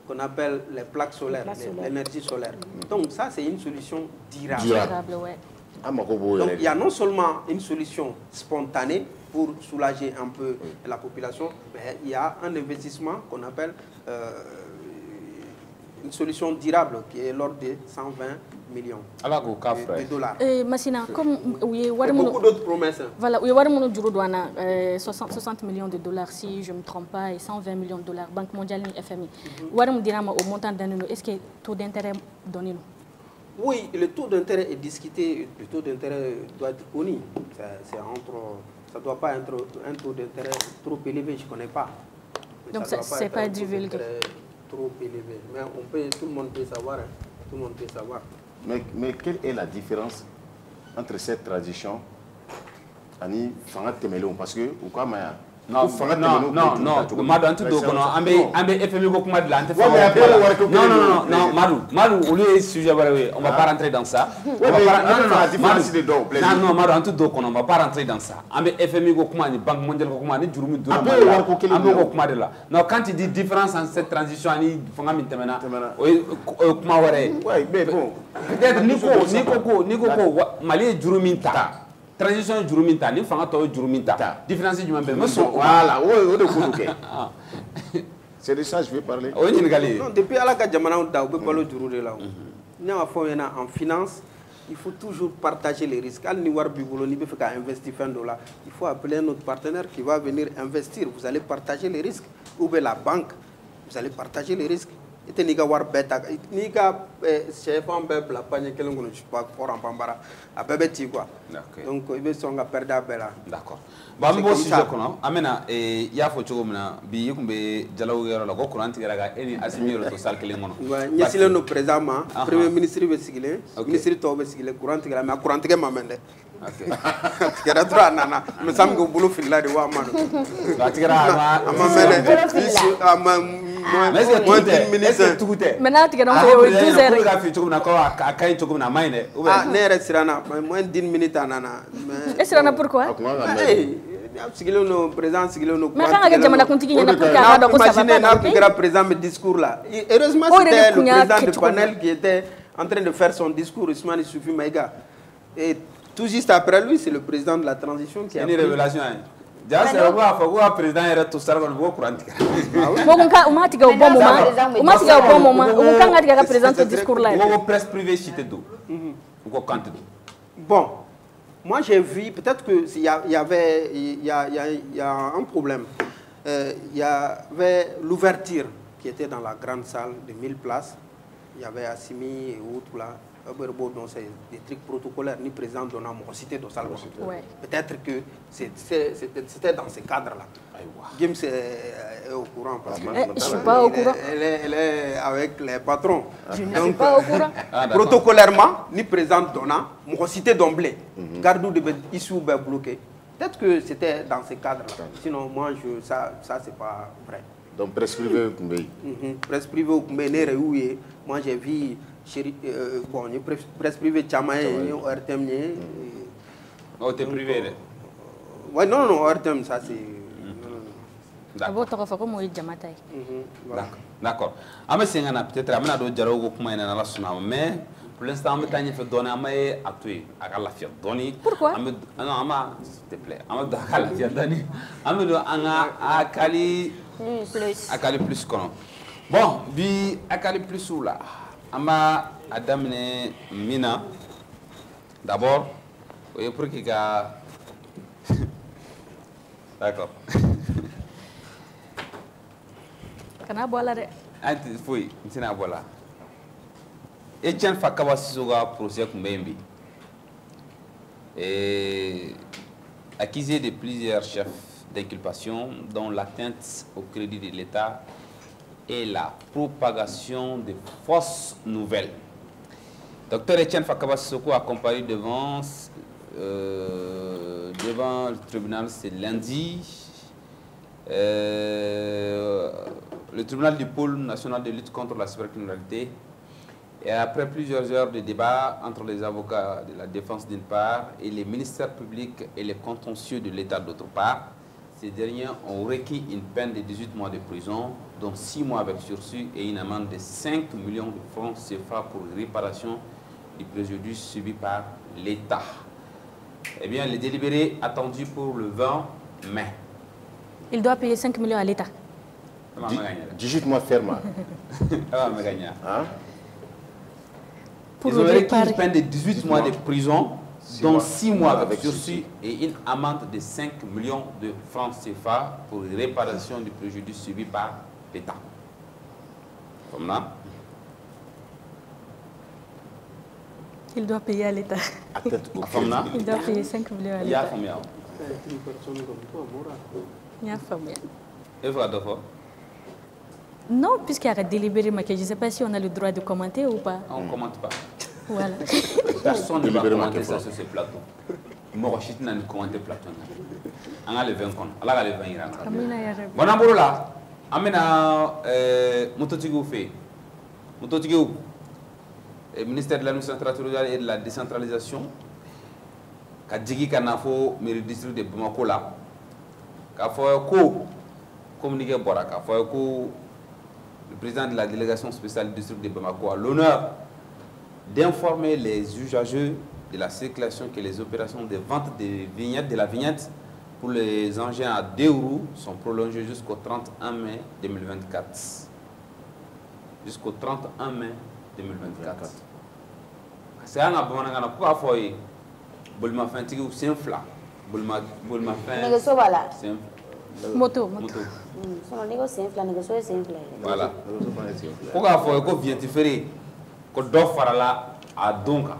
qu'on appelle les plaques solaires, l'énergie solaire. Donc ça, c'est une solution durable. Ouais. Donc il y a non seulement une solution spontanée pour soulager un peu la population, mais il y a un investissement qu'on appelle une solution durable qui est l'ordre de 120 millions de dollars. Massina, comme beaucoup d'autres promesses. Voilà, 60 millions de dollars si je ne me trompe pas et 120 millions de dollars, Banque mondiale et FMI. Au montant d'un est-ce que le taux d'intérêt donné? Oui, le taux d'intérêt est discuté, le taux d'intérêt doit être connu. Ça ne doit pas être un taux d'intérêt trop élevé, je ne connais pas. Donc ce n'est pas divulgué. Trop élevé. Mais tout le monde peut savoir. Hein. Tout le monde peut savoir. Mais quelle est la différence entre cette tradition et Fanga Temelon? Parce que, ou quoi, non, Madou, Madou, sujet, on va pas rentrer dans ça. Non, Madou, en tout cas, on va pas rentrer dans ça. FMI, Banque mondiale, non, quand tu dis différence entre cette transition et Fanga Temena, peut-être Nico, Mali, Juruminta. Transition juruminta ni fanga to juruminta différence du même voilà c'est de ça que je vais parler. Non, depuis alaka jamana da be balo juru de la ni ma fo yana en finance il faut toujours partager les risques. Al ni war bi bolo ni be fa investir $20, il faut appeler notre partenaire qui va venir investir. Vous allez partager les risques ou bien la banque, vous allez partager les risques. Et ni ka war beta ni ka chef en be la panye kelen ko je pas fort en bambara a bebe ti quoi. Donc il be songa perda bela. D'accord. Ba mo sujet kono amena ya fo chogo mena bi yikumbe jalaw yero la ko courant tigara ga eni asimiro to sal kelen ngono. Ni sile no présentement premier ministre be sigile ministre to be sigile courant tigara ma courant tigara mamende. OK. Tigara droit nana me sam go bulu filla de wa mano. Ba tigara ama mamende mais est-ce que tout est maintenant tu as 12 heures ka fi chukuna ko akai chukuna maine ne re sirana moins 10 minutes anana et sirana pourquoi sigilo no président sigilo no mais quand nga jamana kuntiki na pour ka do ko ça va pas imaginer président me discours là heureusement c'était le président du panel qui était en train de faire son discours Ousmane Soufi Maïga et tout juste après lui c'est le président de la transition qui a une révélation. Ja c'est le président era tout ça on courant. Bon on tiga au bon moment. On quand nga présenter discours là. On presse privée cité d'eau. On compte. Bon, moi j'ai vu peut-être que il y a un problème. Il y avait l'ouverture qui était dans la grande salle de 1000 places. Il y avait Assimi et autres là. Donc c'est des trucs protocolaires, ni président donnant mon cité de salle. Peut-être que c'était dans ce cadre-là. Gims est au courant parce que je suis pas au courant. Elle est avec les patrons. Je ne suis pas au courant. Protocolairement, ni président donnant mon cité d'emblée. Gardou de issue bloqué. Peut-être que c'était dans ce cadre-là. Sinon, moi, ça c'est pas vrai. Donc presse privée au Koumbe. Presse privée au Koumbe, moi j'ai vu. Bon, il presse privé Tchamaï, ORTM. Oh, t'es privé? Oui, non, ORTM, ça c'est. D'accord. D'accord. Peut-être mais pour l'instant, on fait donner à la fière. Pourquoi? S'il te plaît. Akali plus. Bon, bi Akali plus là. Ama adamne mina d'abord pour qu'il a d'accord kana bola de anti foi tina bola Etienne Fakaba Sissoga procès Kumbembi et accusé de plusieurs chefs d'inculpation dont l'atteinte au crédit de l'État et la propagation de fausses nouvelles. Dr Etienne Fakaba Sissoko a comparu devant le tribunal ce lundi. Le tribunal du pôle national de lutte contre la cybercriminalité. Et après plusieurs heures de débat entre les avocats de la défense d'une part et les ministères publics et les contentieux de l'État d'autre part, ces derniers ont requis une peine de 18 mois de prison, dont 6 mois avec sursis et une amende de 5 millions de francs CFA pour réparation du préjudice subi par l'État. Eh bien, le délibéré attendu pour le 20 mai. Il doit payer 5 millions à l'État. 18 mois ferme. Hein? Ils ont requis une peine de 18 mois de prison, dont 6 mois avec sursis et une amende de 5 millions de francs CFA pour réparation du préjudice subi par l'État. Comme là. Il doit payer à l'État. Il doit payer 5 millions à l'État. Il y a combien? Il y a combien? Il faut d'abord. Non, puisqu'il y a délibéré, je ne sais pas si on a le droit de commenter ou pas. On ne commente pas. Voilà. Personne ne va commenter ça sur ce plateau. Moi, je ne vais pas commenter le plateau. On a le 20 comptes. On a le 20 irans. Bon, on là. On a Moutotigou fait. Moutotigou, ministère de l'administration territoriale et de la décentralisation. Kadjigi Kanafo, mairie district de Bamako là. Kafo communiqué Boraka. Le président de la délégation spéciale du district de Bamako a l'honneur d'informer les usagers de la circulation que les opérations de vente de la vignette pour les engins à 2 roues sont prolongées jusqu'au 31 mai 2024. Jusqu'au 31 mai 2024. C'est un abonnement qui a fait Bolma Fentigou, c'est un fla. Bolma Fin. Moto. Voilà. Pourquoi faut que vienne différer que d'offre farala à donka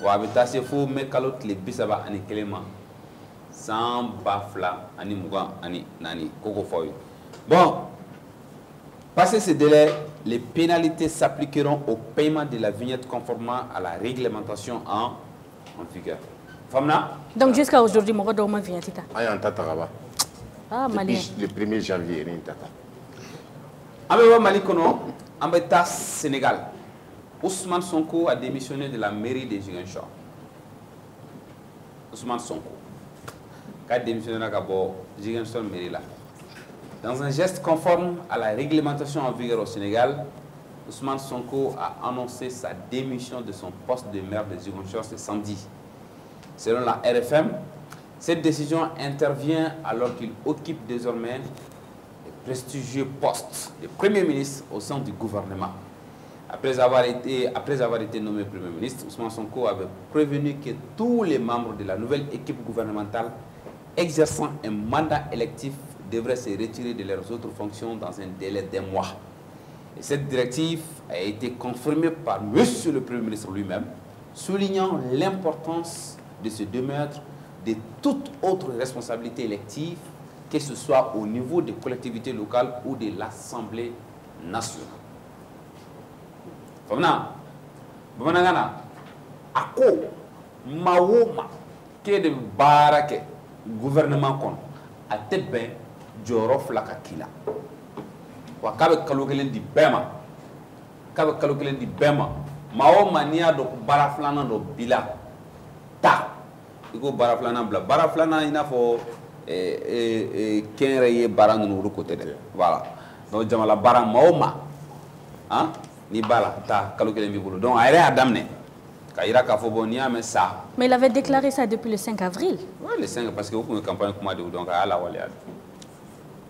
ou habiter c'est faux mais calotte les bisaba ani kelema sans bafla ani muga ani nani koko foy. Bon, passé ce délai, les pénalités s'appliqueront au paiement de la vignette conformément à la réglementation en vigueur. Donc jusqu'à aujourd'hui, mon gars, vignette. Ah, Mali. Le 1er janvier, Mali kono, ambeta Sénégal. Ousmane Sonko a démissionné de la mairie de Ziguinchor. Ousmane Sonko a démissionné de la Ziguinchor mairie là. Dans un geste conforme à la réglementation en vigueur au Sénégal, Ousmane Sonko a annoncé sa démission de son poste de maire de Ziguinchor ce samedi. Selon la RFM, cette décision intervient alors qu'il occupe désormais le prestigieux poste de Premier ministre au sein du gouvernement. Après avoir été nommé Premier ministre, Ousmane Sonko avait prévenu que tous les membres de la nouvelle équipe gouvernementale exerçant un mandat électif devraient se retirer de leurs autres fonctions dans un délai d'1 mois. Et cette directive a été confirmée par Monsieur le Premier ministre lui-même, soulignant l'importance de se démettre de toute autre responsabilité élective, que ce soit au niveau des collectivités locales ou de l'Assemblée nationale. Famna, Bamanagana, Ako, Maoma, qui de Barake, gouvernement kon, a tebe, Jorof Lakakila. Wakabe Kalokelen di Bema, Kabe Kalokelen di Bema, Maoma Nia do Baraflana do Bila, Ta. Il faut baraflana il faut qu'un baran nous côté voilà donc jamala baran maoma hein ni bala ta kalokele mi bolo donc ayre adamne kaira ka fo bonia mais ça mais il avait déclaré ça depuis le 5 avril. Oui, le 5 parce que aucune campagne comme donc à la waliad.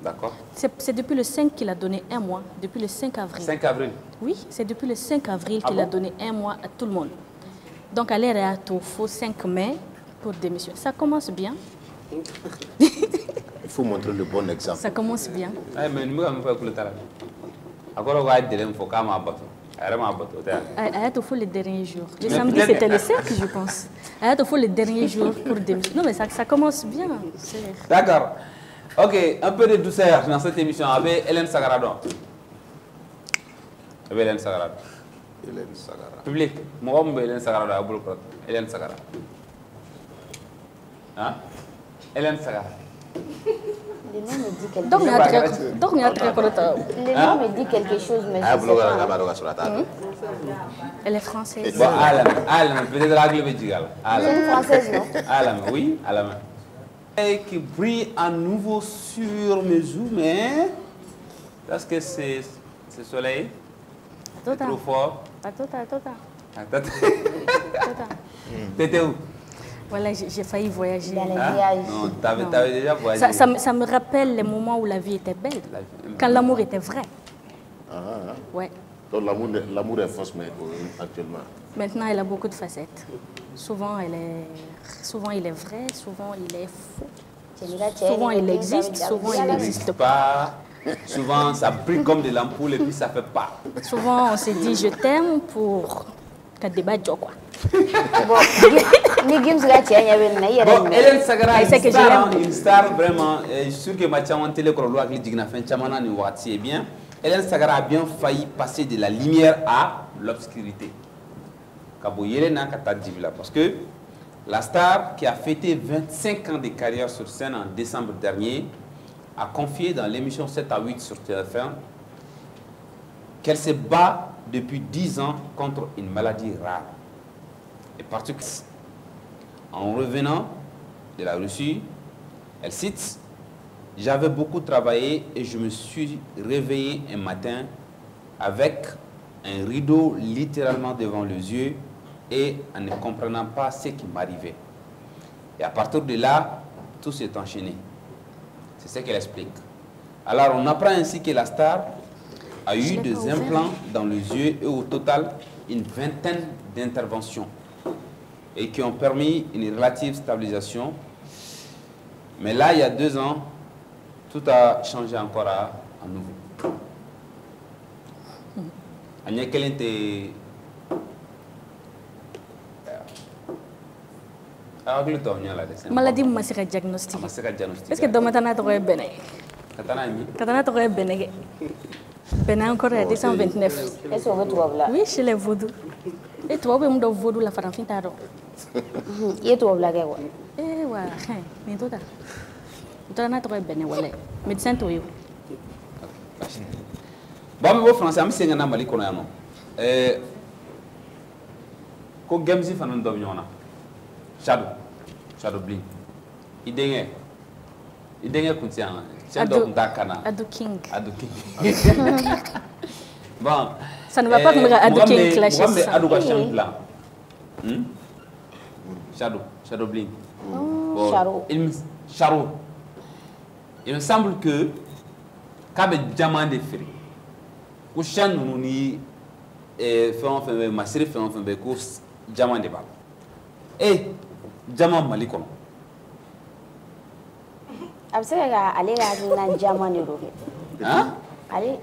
D'accord. C'est depuis le 5 qu'il a donné 1 mois, depuis le 5 avril. 5 avril. Oui, c'est depuis le 5 avril qu'il a donné 1 mois à tout le monde. Donc à l'air à tout faut 5 mai pour démission. Ça commence bien. Il faut montrer le bon exemple. Ça commence bien. Mais nous avons pas le talent. Encore on va dire qu'il faut quand même abattre. Il faut les derniers jours. Le samedi c'était le 5 je pense. Il faut les derniers jours pour démission. Non mais ça commence bien. D'accord. Ok, un peu de douceur dans cette émission avec Hélène Sagaradon. Hélène Sagara. Hélène Sagara. Public. Moi, je Hélène Sagara da abul ko. Hélène Sagara. Hein? Hélène Sagara. Le nom me dit quelque Donc, chose. il y a très Le nom me dit quelque chose, mais je sais pas. Elle est française. Bon, Alam, peut-être la glebe digal. C'est une française, non? Alam, oui, Alam. Et qui brille à nouveau sur mes joues, mais parce que c'est ce soleil, c'est trop fort. T'étais où? Voilà, j'ai failli voyager. Non, t'avais déjà voyagé. Ça me rappelle les moments où la vie était belle, quand l'amour était vrai. Ouais. Donc l'amour est fausse mais actuellement. Maintenant, elle a beaucoup de facettes. Souvent, il est vrai, souvent, il est faux. Souvent, il existe, souvent, il n'existe pas. Souvent, ça brille comme de l'ampoule et puis ça fait pas. Souvent, on se dit je t'aime pour qu'un débat de quoi. Bon, Hélène Sagara, une star vraiment. Je suis sûr que Mathieu Télé Korolo qui dit que Chamana ni wati bien. Hélène Sagara a bien failli passer de la lumière à l'obscurité. Parce que la star qui a fêté 25 ans de carrière sur scène en décembre dernier a confié dans l'émission 7 à 8 sur TF1 qu'elle se bat depuis 10 ans contre une maladie rare. Et particulièrement, en revenant de la Russie, elle cite « J'avais beaucoup travaillé et je me suis réveillé un matin avec un rideau littéralement devant les yeux et en ne comprenant pas ce qui m'arrivait. Et à partir de là, tout s'est enchaîné. » C'est ce qu'elle explique. Alors, on apprend ainsi que la star a eu des implants dans les yeux et au total, une vingtaine d'interventions et qui ont permis une relative stabilisation. Mais là, il y a 2 ans, tout a changé encore à nouveau. Maladie ma se ka diagnostic. Est-ce que dama tana to bene? Katana to bene. Bene encore à 229. Est-ce que tu vas là? Oui, chez les vaudous. Et toi, vous me vaudou la farafin taro. Et toi là quoi? Eh ouais, mais toi tana to bene wala. Médecin to yo. Bon, mais français, am senga na mali kono yano. Ko gamzi fanan do nyona. Shadow Bling. Idenge kuntiana. Adu King. Bon. Ça ne va pas me Adu King clasher ça. Adu Blanc. Shadow Bling. Charo. Il me semble que Kabe Diamant de Ferry. Ou Chan ni fait ma série fait ko Diamant de Bal. Et Diamant Malikono. Absega ale la Diamant de Rohe. Hein? Ale.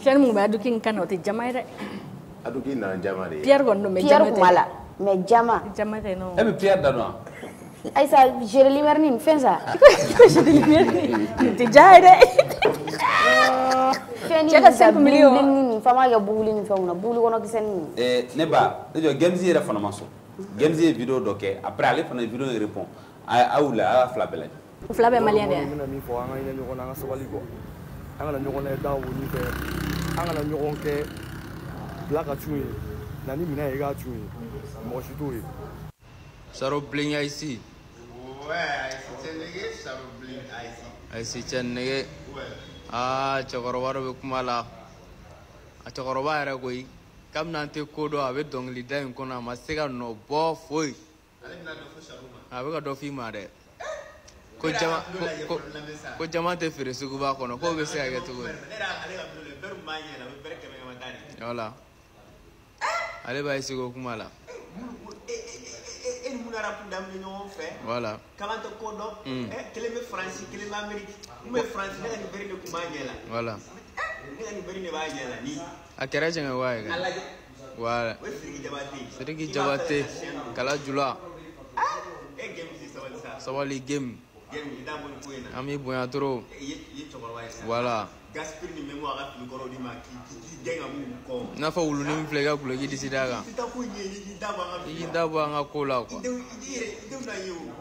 Chan mu Adu King kan ote Diamant re. Adu King na Diamant re. Pierre Gondo me Diamant. Pierre Mala. Mais Diamant. Diamant non. Eh mais Pierre Danois. Ay ça j'ai limerni fait ça. J'ai de limerni. Tu jaire. Tiens 5 millions. Fama ya buli ni fauna buli kono kisen. Neba, le Gemzi era formation. Gemzi vidéo doké après aller faire une vidéo et répond. Aoula a flabel. Flabel malien de. Mi fo anga ina nyoko na sabali ko. Anga na nyoko na dawo ni fe. Anga na nyoko ke blaka chui. Nani mina ega chui. Mo shituri. Shadow Bling ici. Ouais, c'est négé Shadow Bling ici. Ici c'est négé. Ah, cɛkɔrɔba dɔ bɛ kuma la a cɛkɔrɔba yɛrɛ koyi kabini an tɛ ko dɔn a bɛ dɔnkilida in kɔnɔ a ma se ka nɔ bɔ foyi a bɛ ka dɔ f'i ma dɛ ko jama tɛ feere suguba kɔnɔ k'o bɛ se ka kɛ cogo di voilà ale b'a sigi o kuma la voilà voilà a kɛra jɛngɛ wa ye voilà Sidiki Jabate Kala Jula Sabali game Ami bonya trop. Voilà. N'a fa wulu ni filɛ ka kuloki disi da kan. I k'i da bɔ an ka ko la quoi.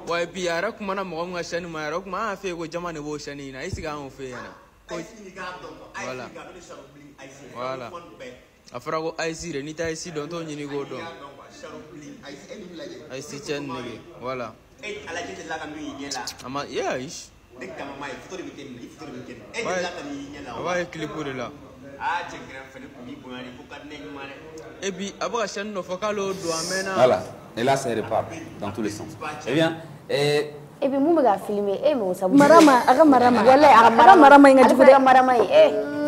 Wa et puis a yɛrɛ kumana mɔgɔ min ka chaîne ma yɛrɛ o kuma an fɛ yen ko jama de b'o chaîne in na est ce que an y'o fɛ yen ɲɛna. Voilà. Voilà. A fɔra ko Aïssi de n'i tɛ Aïssi dɔn t'o ɲini k'o dɔn. Aïssi chaîne nege voilà. Ama yeah ish. Ouais, clip de là. Et puis, après la chaîne, il faut qu'elle doit amener. Voilà. Et là, ça repart dans tous les sens. Eh bien, et puis, moi, je vais filmer. Et moi, ça Marama.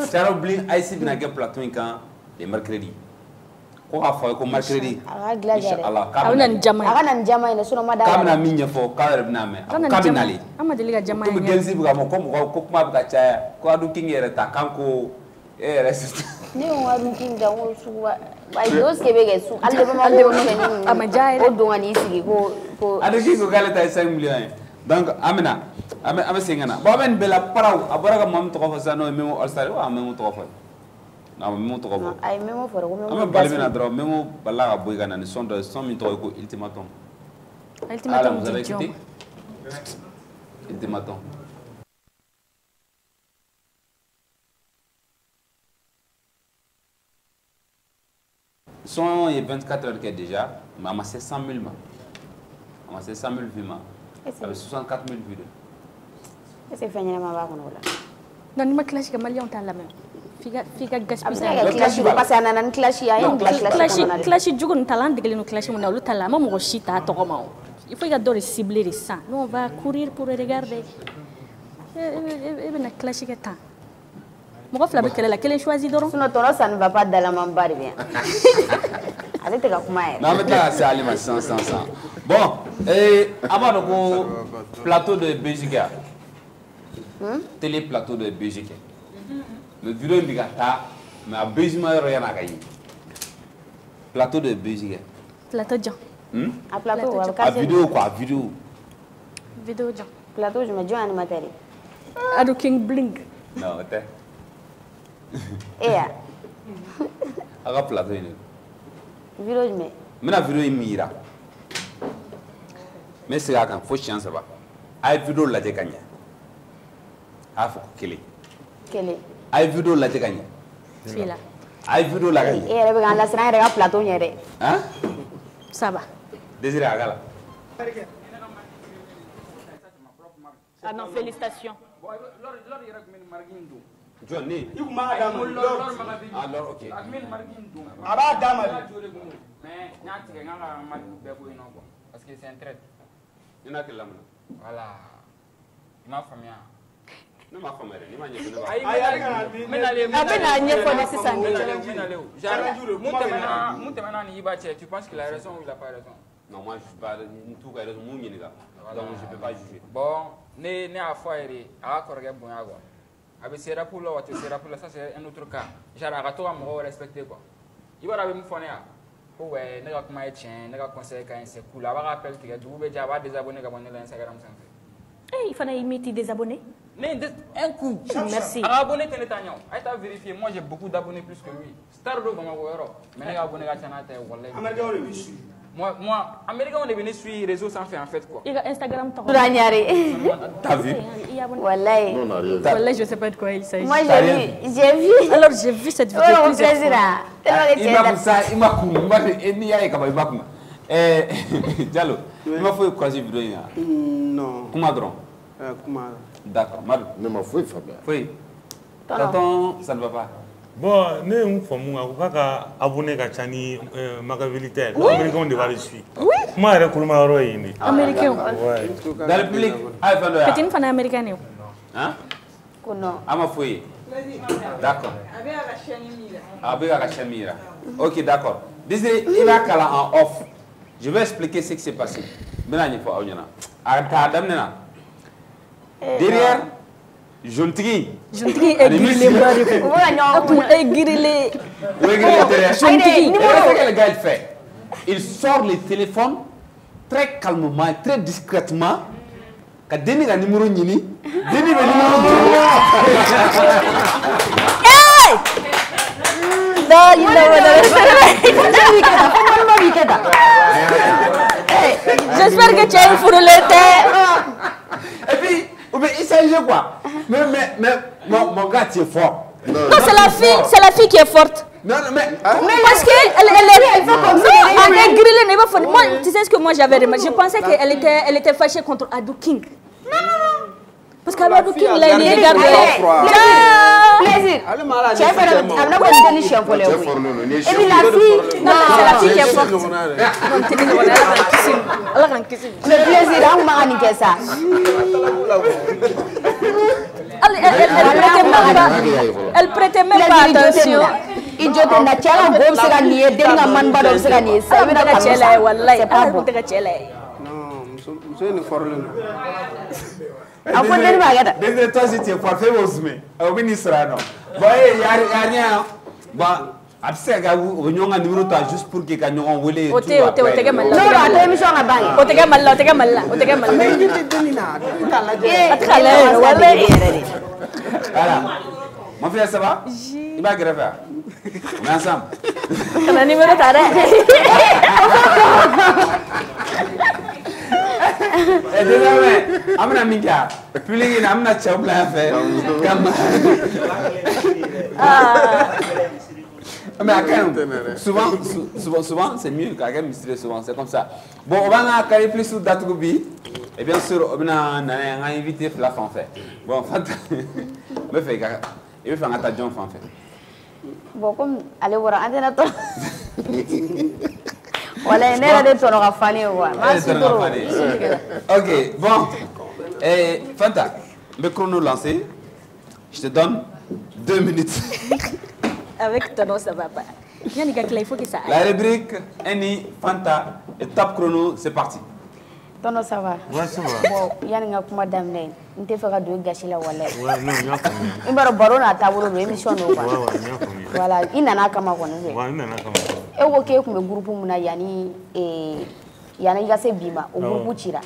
Ça oublie, Aïssi n'a qu'un plateau les mercredis. Quoi faire comme mercredi? Inch'Allah. Awana njama. Awana njama ina sura madara. Kamina minya fo kala biname. Kaminali. Amadi liga jama. Tu gelsi buga mo ko kuma buga chaya. Ko adu king yere ta kanko rest. Ni on adu king da wo suwa. Ai dos ke bege su. Alle ba ma wo ni. Amajai. Ko donga ni sigi ko. Adu king ko kala ta 5 millions. Donc amina. Ame sengana. Ba ben bela paraw abara ga mom to ko fa sano memo all star wa memo to ko fa. Non, mais to ko ay memo foro ko memo balbina dro memo balla ga boy gana ni son de 100 min to ko ultimatum ultimatum di jom ultimatum son et 24 heures que déjà mais amassé 100 000 ma amassé 100 000 vues ma avec 64 000 vues c'est fait ma ba ko wala non ni ma clash ga malion ta la même figa gaspisa clash ko parce que clash ya yin clash jugun talent de glenu clash mon lu tala mo mo chita to ma il faut y doit cibler ça nous on va courir pour regarder et ben clash ga ta mo ko flabe kele la kele choisi doron sinon ton ça ne va pas dans la mambari bien avec te ga kuma non mais là c'est alima 100 bon et avant ko plateau de Belgique télé plateau de Belgique le vidéo indicateur mais à Belgique rien à gagner plateau de Belgique plateau Jean à plateau à vidéo quoi vidéo Jean plateau je me dis animateur ado king blink non t'es ya aga plateau ni vidéo je me mina vidéo mira mais c'est quand faut chance ba ay vidéo la te gagner afu kele ay vidéo la te gagner fila ay vidéo la gagner e rebe gan la sera rega plateau nyere hein ça va désiré agala ah non félicitations Johnny il m'a damé alors ok aba damé mais nyati ke ngala mal be ko ino ko parce que c'est un trait ina ke lamna voilà ma famille no ma famille ni ma nyebe ay menale abena nyefo ne sisan menale genre mutemana ni iba tu penses qu'il a raison ou il a pas raison? Non, moi je suis pas tout cas raison mon gars. Donc je peux pas juger. Bon, ne a foire a korge bonya go. Abi sera pour là, tu sera pour là, ça c'est un autre cas. Genre à toi me respecter quoi. Il va avoir me fourner. Ouais, ne ga kuma etchen, ne ga conseil quand c'est cool. Aba rappel que du be jaba désabonner ga bonner Instagram sans fait. Il fallait imiter des abonnés. Un coup. Merci. Abonné Télétagnon. A été vérifié. Moi j'ai beaucoup d'abonnés plus que lui. Star do gama woro. Mais les abonnés à channel té wallahi. Américain on le suit. Moi américain on est venu sur réseau sans faire en fait quoi. Il a Instagram ton. T'as vu? Wallahi. Wallahi je sais pas de quoi il s'agit. Moi j'ai vu. Alors j'ai vu cette vidéo plusieurs fois. Il m'a ça, il m'a coupé, il m'a et ni aïe comme il m'a coupé. Diallo, il m'a fait croiser vidéo là. Non. Comment drôle? Comment? D'accord, Madou. Ne m'a fait Fabien. Oui. Tonton, ça ne va pas. Bon, ne un famu ka abonné ka chani magabilité. Américain de va le suivre. Oui. Moi elle ko ma ro yini. Américain. Ouais. Dans le public, ay fando ya. Petite fan américaine. Hein? Kono. Ama foi. D'accord. Avec la chamira. OK, d'accord. Désiré, il va cala en off. Je vais expliquer ce qui s'est passé. Maintenant, il faut auniana. Adam nena. Derrière Jontigi est grillé. Est grillé. Jontigi. Qu'est-ce que le gars fait? Il sort le téléphone très calmement, très discrètement. ka deni ka numéro ɲini deni bɛ numéro J'espère que tu as une fourrelette. Et puis, il s'agit quoi? Mais mon gars, tu es fort. Non, c'est la fille qui est forte. Non, mais parce qu'elle est comme ça. Elle est grillée. Moi, tu sais ce que moi j'avais remarqué? Je pensais qu'elle était fâchée contre Adu King. Non. Parce qu'Adu King, là, il regarde. Plaisir. Tu as fait un chien pour les oui. Et puis la fille. Non, c'est la fille qui est forte. Le plaisir, on m'a dit ça. Elle prêtait même pas attention. Il dit que tu as un bon séganier, tu as un man bas de séganier. Ça veut dire que tu es là, wallahi. C'est pas bon. Non, je ne sais pas. Désolé, toi, si tu es parfait, au ministre, non. Bon, il n'y a rien. Bon, après, on a un numéro juste pour que nous ayons un volet. Non, voilà. Mon frère, ça va? Il va greffer. On est ensemble. On a un numéro d'arrêt. Et désormais, amna minka, plus les gens amna chapla faire. Mais souvent, c'est mieux qu'à quelqu'un mystérieux souvent, c'est comme ça. Bon, on va en carrer plus sur Datoubi. Et bien sûr, on a invité Flaf en fait. Bon, me fait gars, il veut faire un tas de gens en fait. Bon, comme allez voir un dénato. Voilà, il y a des tonnes à faire. Ok, bon. Et Fanta, le chrono lancé. Je te donne 2 minutes. Avec ton nom, ça va pas. Il faut que ça aille. La rubrique Eni, Fanta, et top chrono, c'est parti. Tono, ça va. Ouais, ça va. Bon, il y a une fois d'amener. Il te fera de gâcher la wallet. Ouais, non, il y a pas. Il va baron à table de l'émission. Voilà, il n'en a qu'à ma Ouais, il n'en a qu'à ma. Et ok, comme le groupe Mouna Yani et Yana Yase Bima, au groupe Chira.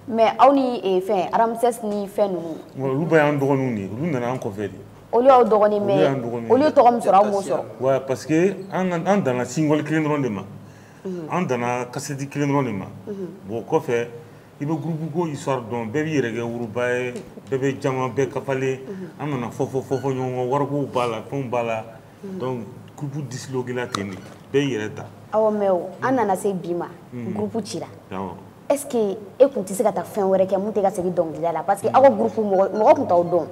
Mais on y est fait, Ramsès ni fait nous. Nous voyons nous, nous n'en avons qu'à faire. Au lieu de donner, mais au lieu de tomber sur un mot. Ouais, parce que en dans la single clean rendement. En dans la cassette clean rendement. Bon, quoi faire? Il veut groupe histoire dont bébé reggae Urubaye, bébé Jama Bekafale, on a fofo yon wargo bala, pom bala, donc groupe disloqué la tenue, bébé reta. Ah mais on a assez bima, groupe Chira. Est-ce que écoute si tu as fait un work et monter à ce donc là parce que avoir groupe moi on t'a don.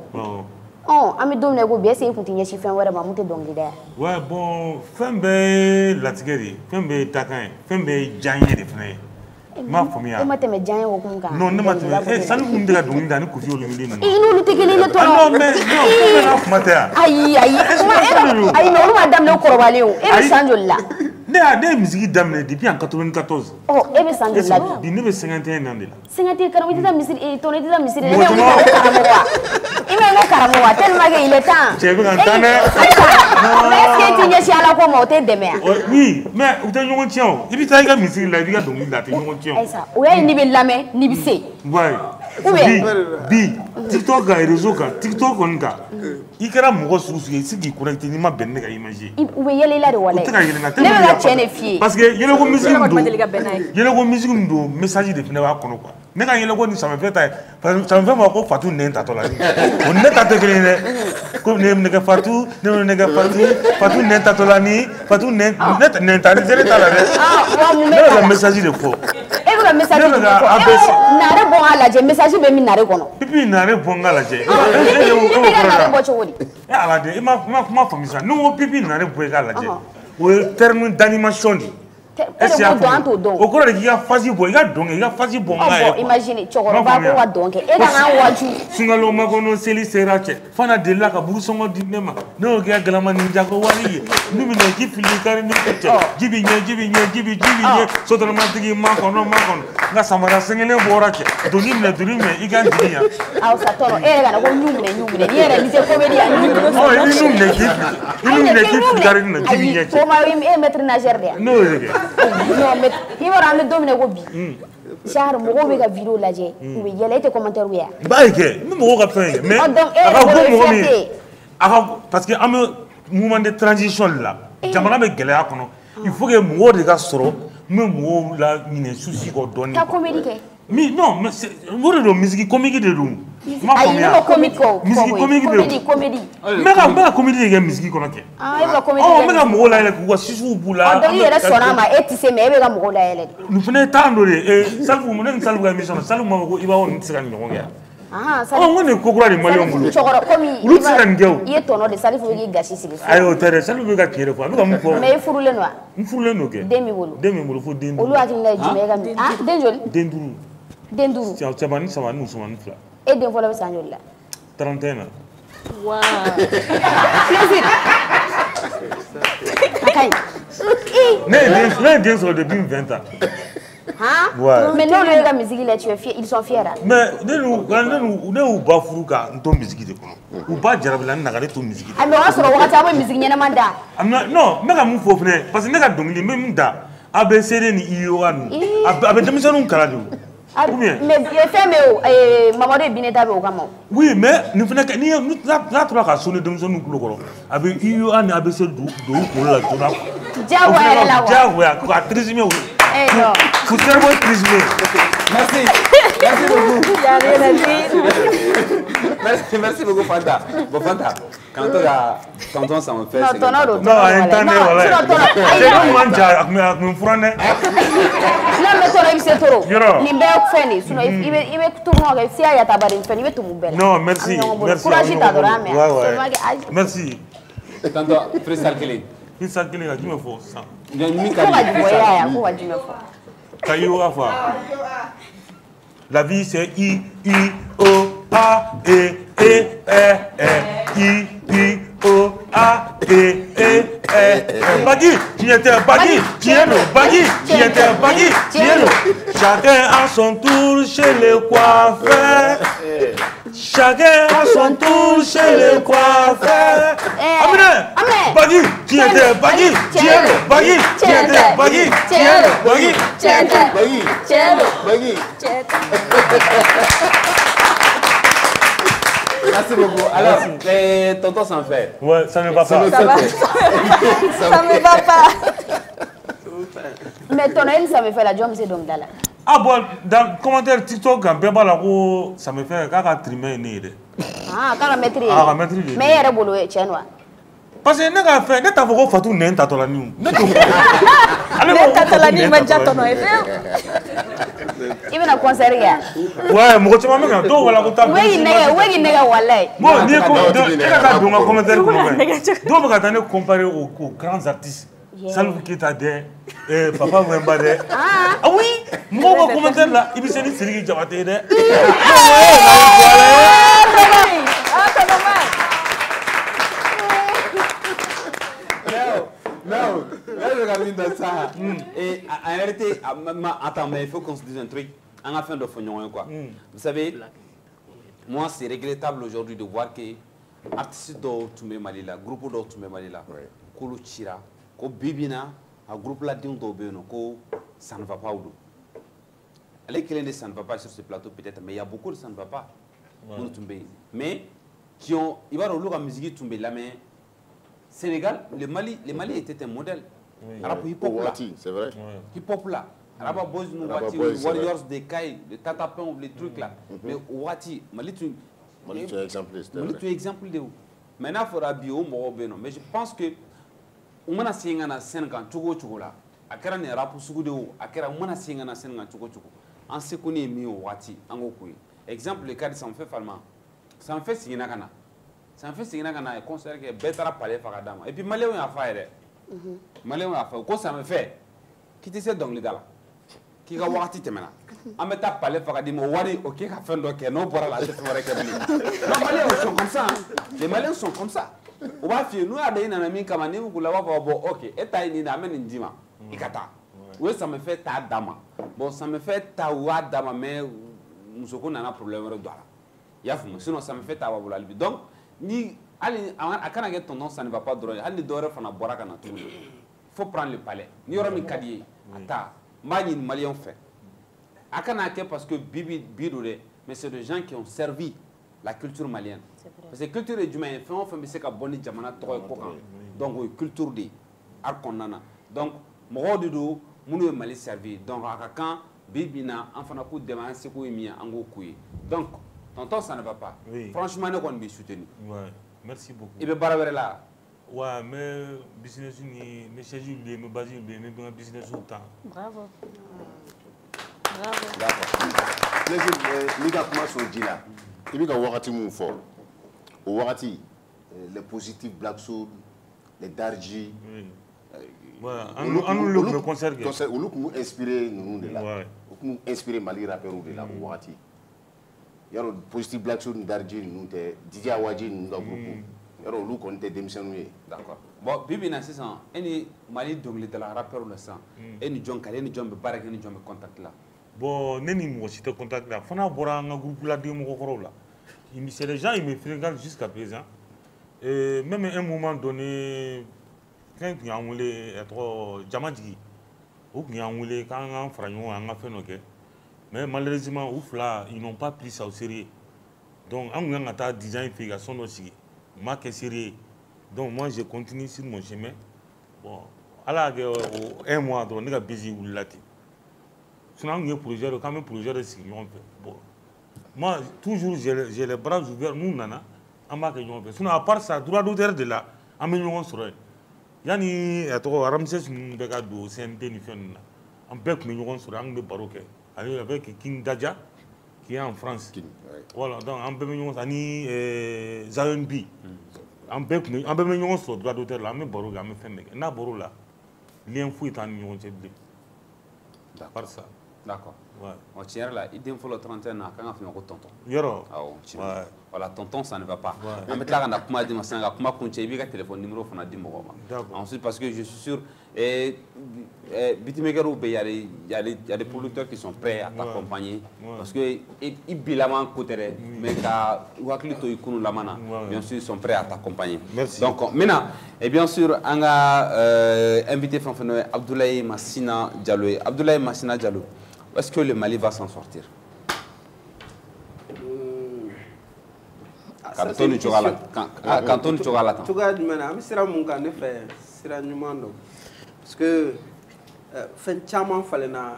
Oh, ami dom nego bien c'est continuer si faire work monter donc là. Ouais bon, fembe la tigeri, fembe takan, fembe janye de fene. Ma famille. Et mate me janye au kunga. Non, ne mate. Eh, ça nous dit la donc dans kufi olumili. Il nous te gele le toi. Non mais non, non mate. Aïe. Aïe non madame le korwale o. E change là. Des musiques d'amener depuis en 94. Oh, et bien sans de la vie. Il ne 51 ans de là. 51 quand il dit misir et ton dit misir. Il m'a caramoa tellement qu'il est temps. Tu veux entendre? Mais est-ce que tu n'y es à la comme au thé demain? Oui, mais où t'as eu un tien? Il dit ça il a misir la vie à donc il a tenu un tien. Ça. Ouais, ni belle lame, ni bise. Ouais. Bi TikTok ga réseau ga TikTok on ga. Il kera mo susu yi sigi connecté ni ma ben ga image. Ou yele la de wala. Ne ga tienne fie. Parce que yele ko musique ndo. Yele ko musique ndo message de fene wa kono quoi. Ne ga yele ko ni ça me fait ça me fait moi ko Fatou nenta to la. On nenta te gele ko ne ga Fatou, ne ga Fatou nenta to la ni, Fatou nenta ni zere ta la. Ah, wa message de faux. Le message n'arrête bon à la message be mi n'arrête kono pipi n'arrête bon à la je ala de ma famille ça nous pipi n'arrête bon à la je o terme d'animation di est-ce au cours de la phase bon il a donc il a phase bon imagine chokoro ba ko wa donc e da na waju singalo magono seli serache fana de la ka buru songo di nema no ga galama ni jago wali ni mi ne ki fili kare ni ko jibi nye so to ma tigi ma kono nga samara sengele borache doni me duri me igan dinya aw sa toro e ga na ko nyumne ni era ni se comédie oh ni nyumne ki kare ni jibi nye ko ma wi e maître nageur de no Non, mais il va ramener dominer Gobi. Char, mon gars, vidéo là, j'ai. Oui, il y a les commentaires. Bah, ok, mais mon gars, mais. Parce que un moment de transition là, jamana be gɛlɛya kɔnɔ, il faut que mɔgɔw de ka sɔrɔ min mɔgɔw la ɲinɛ souci kɔ dɔɔni. Ka comédie kɛ. Mais non, mais c'est o de don musique comique de don. Ayi, ne ma comique kɔ. Musique comique de don. Comédie. Mais ka comédie de kɛ musique kɔnɔ kɛ. Ah, e ka comédie. Oh, mais ka mɔgɔw la yɛlɛ k'u ka susiw b'u la. Donc i yɛrɛ sɔnna a ma, e ti se mais e bɛ ka mɔgɔw la yɛlɛ. Nin fana ye temps dɔ de Salifu ne ni Salifu ka émission na Salifu m'a fɔ ko i b'a fɔ nin tɛ se ka nin ɲɔgɔn kɛ. Ah, ça. Oh, on est kokura de malien bolo. Olu tɛ se ka nin kɛ o. I ye tɔnɔ de Salifu bɛ k'i gasi sigi. Ayi o tɛ dɛ Salifu bɛ ka tiɲɛ de fɔ a bɛ ka mun fɔ. Mais i furulen don wa? N furulen don kɛ. Den b'i bolo. Den bɛ n bolo fo den duuru. Olu hakilina ye jumɛn ye ka min? Ah, den joli? Den duuru. Den duuru. Cɛmanin saba ni musomanin fila. E den fɔlɔ bɛ san joli la? 31 na. Wow. Plaisir. A ka ɲi. Ne ye den sɔrɔ depuis 20 ans. Hein? Ouais. Mais n'olu ye ka musique la, tu es fier, ils sont fiers là. Mais ne y'u ba furu ka n to musique de kɔnɔ. U ba jarabila n na ka ne to musique de. Ah mais o y'a sɔrɔ wagati a bɛ musique ɲɛnama da. Non, n bɛ ka mun fɔ fɛnɛ parce que ne ka dɔnkili n bɛ min da ABCD ni IOA ninnu a bɛ denmisɛnninw kalan de o. Mais fɛn bɛ o Mamadu ye Bineta bɛ o kama. Oui, mais nin fɛnɛ kɛ n'a tora ka sonner denmisɛnninw tulo kɔrɔ a bɛ IOA ni ABC don u kunkolo la joona. Diyagoya yɛrɛ la wa. Diyagoya ka triser o. Non. Faut tellement triser. Merci. Merci beaucoup. Merci beaucoup Fanta. Bon Fanta, quand ça me fait. Non, entendez voilà. C'est comme manja me furane. Non mais toi il s'est trop. Ni bɛ fɛn de sinon i bɛ tournoi kɛ si ya tabari fɛn i bɛ tumu bɛɛ la. Non, merci. Merci. Courage ta dɔrɔn mais. Merci. Tonton freestyle kelen. Freestyle kelen ka jumɛn fɔ sisan? Min ka di. Ko ka jumɛn ya ko ka jumɛn fɔ? Ka IOA fɔ. La vie c'est I O A E I O A E Bagui, qui était Bagui, tiens-le, Bagui, qui était Bagui, tiens-le. Chacun à son tour chez le coiffeur. Chacun à son tour chez le coiffeur. Amine, Bagui, qui était Bagui, tiens-le, Bagui, qui était Bagui, tiens-le, Bagui, tiens-le, Bagui. Merci beaucoup. Alors, tonton s'en fait. Ouais, ça ne va pas. Ça me va pas. Mais ton aile, ça me fait la job, c'est donc là. Ah bon, dans le commentaire TikTok, ça me fait qu'à trimer né. Ah, qu'à mettre. Ah, mettre. Mais il y a boulot, tiens moi. Parce que ne ka fait, ne t'a fait Fatou ne t'a tola ni. Ne t'a tola ni ma jato no efe. I bɛna concert kɛ. Ouais, mɔgɔ caman bɛ ka dɔw wala ko taa. Wegi nɛgɛ walayi. Bon, ni ko e ka taa don ka commentaire kɔnɔ. Dɔw bɛ ka taa ne comparer aux grands artistes. Salif Keita dɛ, Papa Wemba dɛ. Ah oui, mɔgɔw ka commentaire la, i bɛ se ni Sidiki Jabate ye dɛ. Non, là je regarde dans ça. Et en réalité, attends, mais il faut qu'on se dise un truc. En afin de faire quoi. Vous savez, moi c'est regrettable aujourd'hui de voir que artistes d'Otumé Malila, groupe d'Otumé Malila, Kolo Chira, Ko Bibina, un groupe là d'un d'Obeno, Ko ça ne va pas où. Les clés ça ne va pas sur ce plateau peut-être, mais il y a beaucoup de ça ne va pas. Mais qui ont, il va rouler la musique Toumé là, mais Sénégal, le Mali était un modèle. Arabe hip-hop là. C'est vrai. Hip-hop là. Arabe Boys, Warriors, des Kai, les Tatapins, les trucs là. Mais Ouati, Mali, tu es exemple de où. Maintenant, il faudra bio, mais je pense que on a signé un Sénégal, Tchogo là. A kɛra nin rap sugu de o, a kɛra on mana signé un Sénégal, Tchogo. An se ko ne mi o Ouati, an go koyi. Exemple le cas de Sanfé Falma. Sanfé signé na kana. Ça fait signer un concert qui est bête à parler par Adam. Et puis Malais on a fait. Malais on a fait. Quoi ça me fait? Qui te sait donc les gars? Qui va voir ti te maintenant? On me tape parler par Adam. Wari ok a fait donc non pour la tête pour récupérer. Les Maliens sont comme ça. Les Maliens sont comme ça. On va faire nous à des nanami comme nous pour la voir bon ok. Et t'as une amène une dima. Ikata. Oui ça me fait ta dama. Bon ça me fait ta wa dama mais nous avons un problème avec toi. Yafum. Sinon ça me fait ta wa boula. Donc ni à tendance ça ne va pas droit. Il faut prendre le palais. Ni aura mi kadier. Attends, Mali Malien fait. Akanake parce que Bibi Bidouré, mais c'est des gens qui ont servi la culture malienne. Parce que la culture est du Mali, on fait c'est que bonne jamana donc oui, culture de arkonana. Donc mɔgɔw de don minnu ye Mali servi. Donc a ka kan Bibi na an fana k'u dɛmɛ an seko ye min ye an k'o k'u ye. Donc tonton ça ne va pas. Oui. Franchement ne kɔni b'i soutenir. Ouais, merci beaucoup. I bɛ baara wɛrɛ la. Ouais, mais business ni mes charges oubliées, mes bases oubliées, mes business au temps. Bravo. Bravo. D'accord. Les gars comment sont dit là? Il y a wakati mon fort. Au wakati les positifs Black Soul, les Darji. Voilà, on nous le concert. On nous inspiré nous de là. On nous inspiré Mali rappeur de là au wakati. Il y a le positif Black Soul Darji nous te DJ Awadji nous groupe. Yaro lu kon te démissionné. D'accord. Bon, Bibi na sisan eni Mali dongli de la rappeur le sang. Eni John Kale eni John be baraka eni John be contact là. Bon, neni mo si te contact là. Fana bora nga groupe la de mo koro là. C'est les gens ils me fréquentent jusqu'à présent. Et même à un moment donné quand il y a un voulait être Jamadji. Ou il y a un voulait quand on fera un affaire OK. Mais malheureusement ouf là, ils n'ont pas pris ça au sérieux. Donc on a ta design figation aussi. Moi qui est sérieux. Donc moi je continue sur mon chemin. Bon, alors un mois donc on est busy ou là. Sinon on a un projet, quand même projet de sécurité. Bon, moi toujours j'ai les bras ouverts nous nana. On va que on fait. Sinon à part ça droit d'auteur de là, on met on sur. Yani eto Ramses Mbeka do CNT ni fen na. On peut que on sur on be baroque. Avec King Daja qui est en France. Voilà, donc on peut nous ani Zion B. On peut nous sur droit d'auteur là, mais baro ga me fait mec. Na baro là. Lien fou est en union c'est blé. D'accord ça. D'accord. Ouais. On tient là, il faut le 31 ans quand on fait un tonton. Yoro. Ah ouais. Voilà, tonton ça ne va pas. On met là on a comment dire ça, on a comment compter bi téléphone numéro on a dit moi. Ensuite parce que je suis sûr beatmaker ou il y a des producteurs qui sont prêts à t'accompagner parce que ils bilaman côté mais ka wakli to ikunu lamana bien sûr ils sont prêts à t'accompagner. Merci. Donc maintenant et bien sûr on a invité Fanfanoé Abdoulaye Massina Diallo. Abdoulaye Massina Diallo. Est-ce que le Mali va s'en sortir? Quand on est là, tu regardes maintenant, mais c'est là mon gars, c'est là parce que fin chama fallait na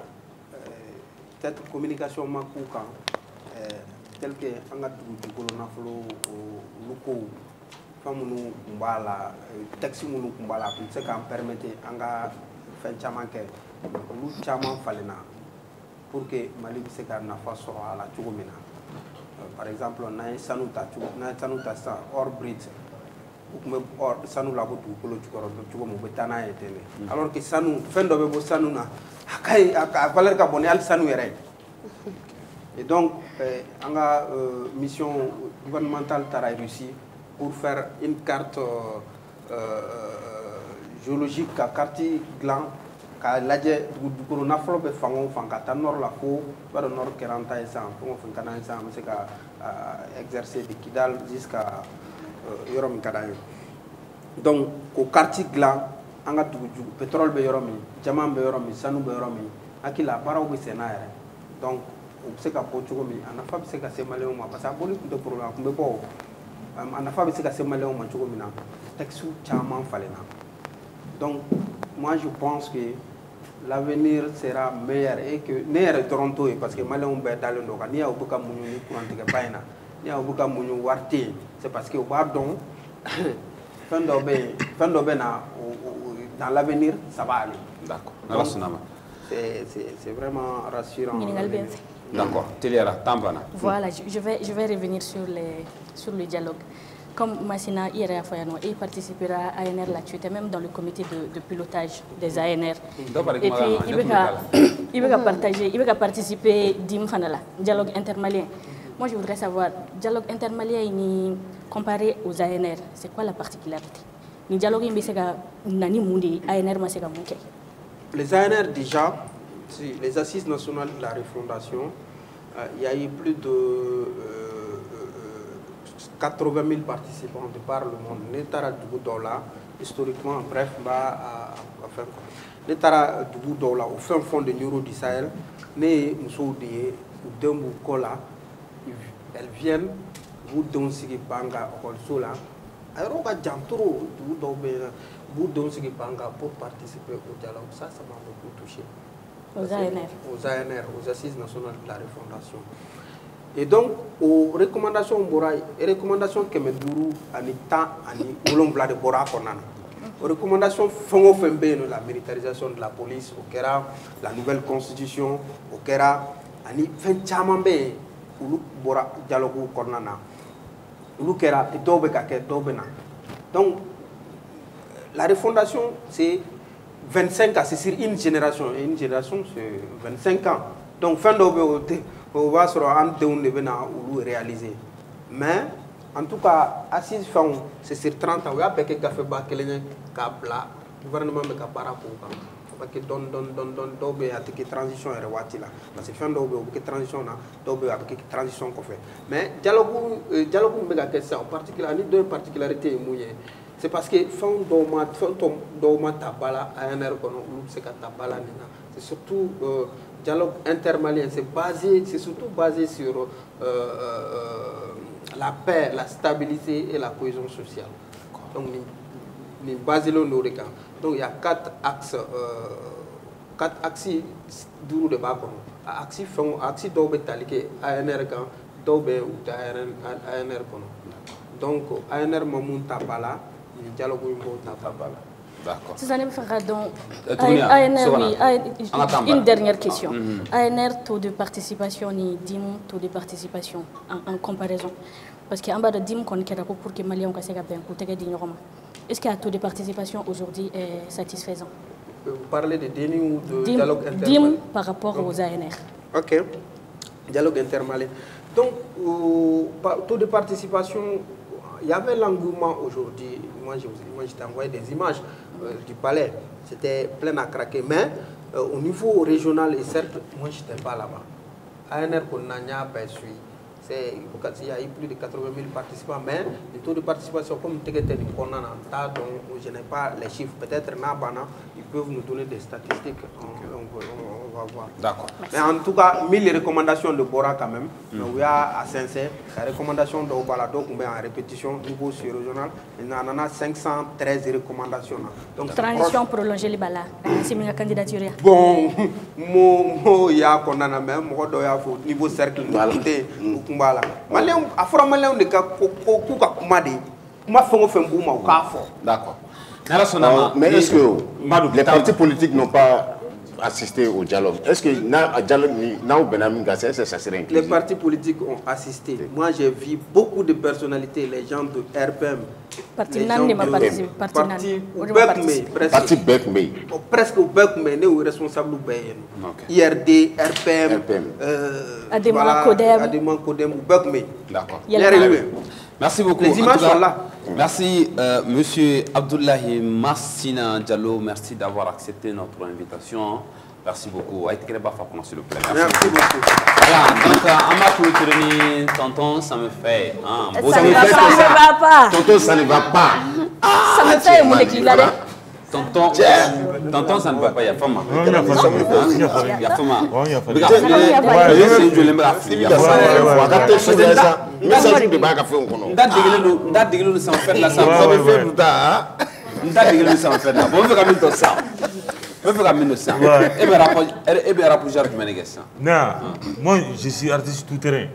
peut-être communication makuka tel que anga du colonna flo loko famunu mbala taxi munu mbala pour ce qui permettait anga fin chama ke lu chama fallait na pour que Mali se ka na fa so ala chugomina. Par exemple, on a un sanuta ça hors bridge. Or sanu la ko dugukolo jukɔrɔ cogo min u bɛ taa n'a ye ten de alors que sanu fɛn dɔ bɛ bɔ sanu na a valeur ka bon ni hali sanu yɛrɛ ye. Et donc an ka mission gouvernementale taara Russie pour faire une carte géologique ka carte dilan ka lajɛ dugukolo nafolo bɛ fan o fan ka taa nord la fo i b'a dɔn nord kɛra an ta ye sisan fɛn o fɛn ka d'an ye sisan an bɛ se ka exercer de Kidal jusqu'à yɔrɔ min ka d'an ye. Donc ko carte dilan an ka dugu pétrole bɛ yɔrɔ min jama bɛ yɔrɔ min sanu bɛ yɔrɔ min hakili la baaraw bɛ sen n'a yɛrɛ donc o bɛ se ka bɔ cogo min a nafa bɛ se ka se maliyɛnw ma parce que a bɔli tun tɛ problème a tun bɛ bɔ a nafa bɛ se ka se maliyɛnw ma cogo min na texte caman falenna. Donc moi je pense que l'avenir sera meilleur et que ne yɛrɛ dɔrɔn t'o ye parce que maliyɛnw bɛɛ dalen don kan n'i y'a u bɛ ka muɲu ni kurantigɛba in na n'i y'a u bɛ ka muɲu wari tɛ yen c'est parce que u b'a dɔn fɛn dɔ bɛ na dans l'avenir ça va aller. D'accord. C'est vraiment rassurant. D'accord. Téléra, Tambana. Voilà, je vais revenir sur le dialogue. Comme Massina il participera à ANR là-dessus, même dans le comité de pilotage des ANR. Et puis il va participer à dialogue intermalien. Moi je voudrais savoir, dialogue intermalien comparé aux ANR, c'est quoi la particularité? Le dialogue ANR. Les ANR déjà, les assises nationales de la refondation, il y a eu plus de 80 000 participants de par le monde. historiquement, bref, enfin, ne tara dugu dɔw la au fin fond de Nioro du Sahel ne ye musow de ye u den b'u kɔ la elles viennent b'u denw sigi banga ɔkɔliso la a yɔrɔ ka jan trop dugu dɔw bɛ yen b'u denw sigi banga pour participer au dialogue ça m'a beaucoup touché aux ANR aux Assises nationales de la refondation et donc aux recommandations bɔra recommandations 500 ani 10 ani 7 de bɔra kɔnɔna na aux recommandations fɛn o fɛn bɛ yen la militarisation de la police au kɛra la nouvelle constitution au kɛra ani fɛn caman bɛ yen olu bɔra dialogue kɔnɔna na olu kɛra dɔw bɛ ka kɛ dɔw bɛ na donc la refondation c'est 25 ans c'est sur une génération et une génération c'est 25 ans donc fɛn dɔw bɛ o b'a sɔrɔ an denw de bɛ na olu réaliser mais en tout cas assise fɛnw c'est sur 30 ans o y'a bɛɛ kɛ gafeba kelen ye k'a bila gouvernement bɛ ka baara k'o kan parce que dɔɔni dɔw bɛ yen a tɛ kɛ transition yɛrɛ waati la parce que fɛn dɔw bɛ yen o bɛ kɛ transition na dɔw bɛ yen a bɛ kɛ transition kɔfɛ mais dialogue min bɛ ka kɛ sisan en particulier ani dɔ ye particularité ye mun ye c'est parce que fɛn dɔw ma ta ba la ANR kɔnɔ olu bɛ se ka ta ba la nin na c'est surtout dialogue intermalien c'est surtout basé sur la paix, la stabilité et la cohésion sociale. Donc, nous basons nos regards. Donc, il y a 4 axes de bas. Axes d'où est ANR quand d'où ANR. Donc, ANR Mamoun Tabala, le dialogue Tabala. D'accord. Une dernière question. ANR, taux de participation, ni DIM, taux de participation en comparaison. Parce qu'en bas de DIM, on est d'accord pour que les Maliens aient un coup. Est-ce que le taux de participation aujourd'hui est satisfaisant? Vous parlez de DIM ou de dialogue intermalien? DIM par rapport aux ANR. Ok. Dialogue intermalien. Donc, taux de participation, il y avait l'engouement aujourd'hui. Moi, je t'ai envoyé des images du palais. C'était plein à craquer. Mais au niveau régional, et certes, moi, je n'étais pas là-bas. ANR, qu'on n'a pas suivi. Il y a eu plus de 80 000 participants, mais le taux de participation, comme je n'ai pas les chiffres, peut-être ils peuvent nous donner des statistiques, on va voir. D'accord. Mais en tout cas, 1000 recommandations de Bora quand même, mais il y a à Saint-Cyr, la recommandation de Obalado, on met en répétition, niveau sur régional, il y en a 513 recommandations. Donc, transition prolongée, les balas, c'est une candidature. Bon, il y a qu'on a même, niveau cercle, d'accord. Mais est-ce que les partis politiques n'ont pas assisté au dialogue? Est-ce que ça serait inclusif? Les partis politiques ont assisté. Moi, j'ai vu beaucoup de personnalités, les gens de RPM, Parti Bekme, presque au Bekme, nous sommes responsables du IRD, RPM, Adema Kodem, Bekme. D'accord. Merci beaucoup. Les images sont là. Merci, monsieur Abdoulaye Massina Diallo. Merci d'avoir accepté notre invitation. Merci beaucoup. Merci beaucoup. Voilà, donc, on m'a clôturé, tonton, ça me fait. Ça ne va pas. Tonton, ça ne va pas. Ça me fait mon équilibre. Tonton, ça ne va pas, il y a femme. Il y a femme. Moi, je suis artiste tout terrain.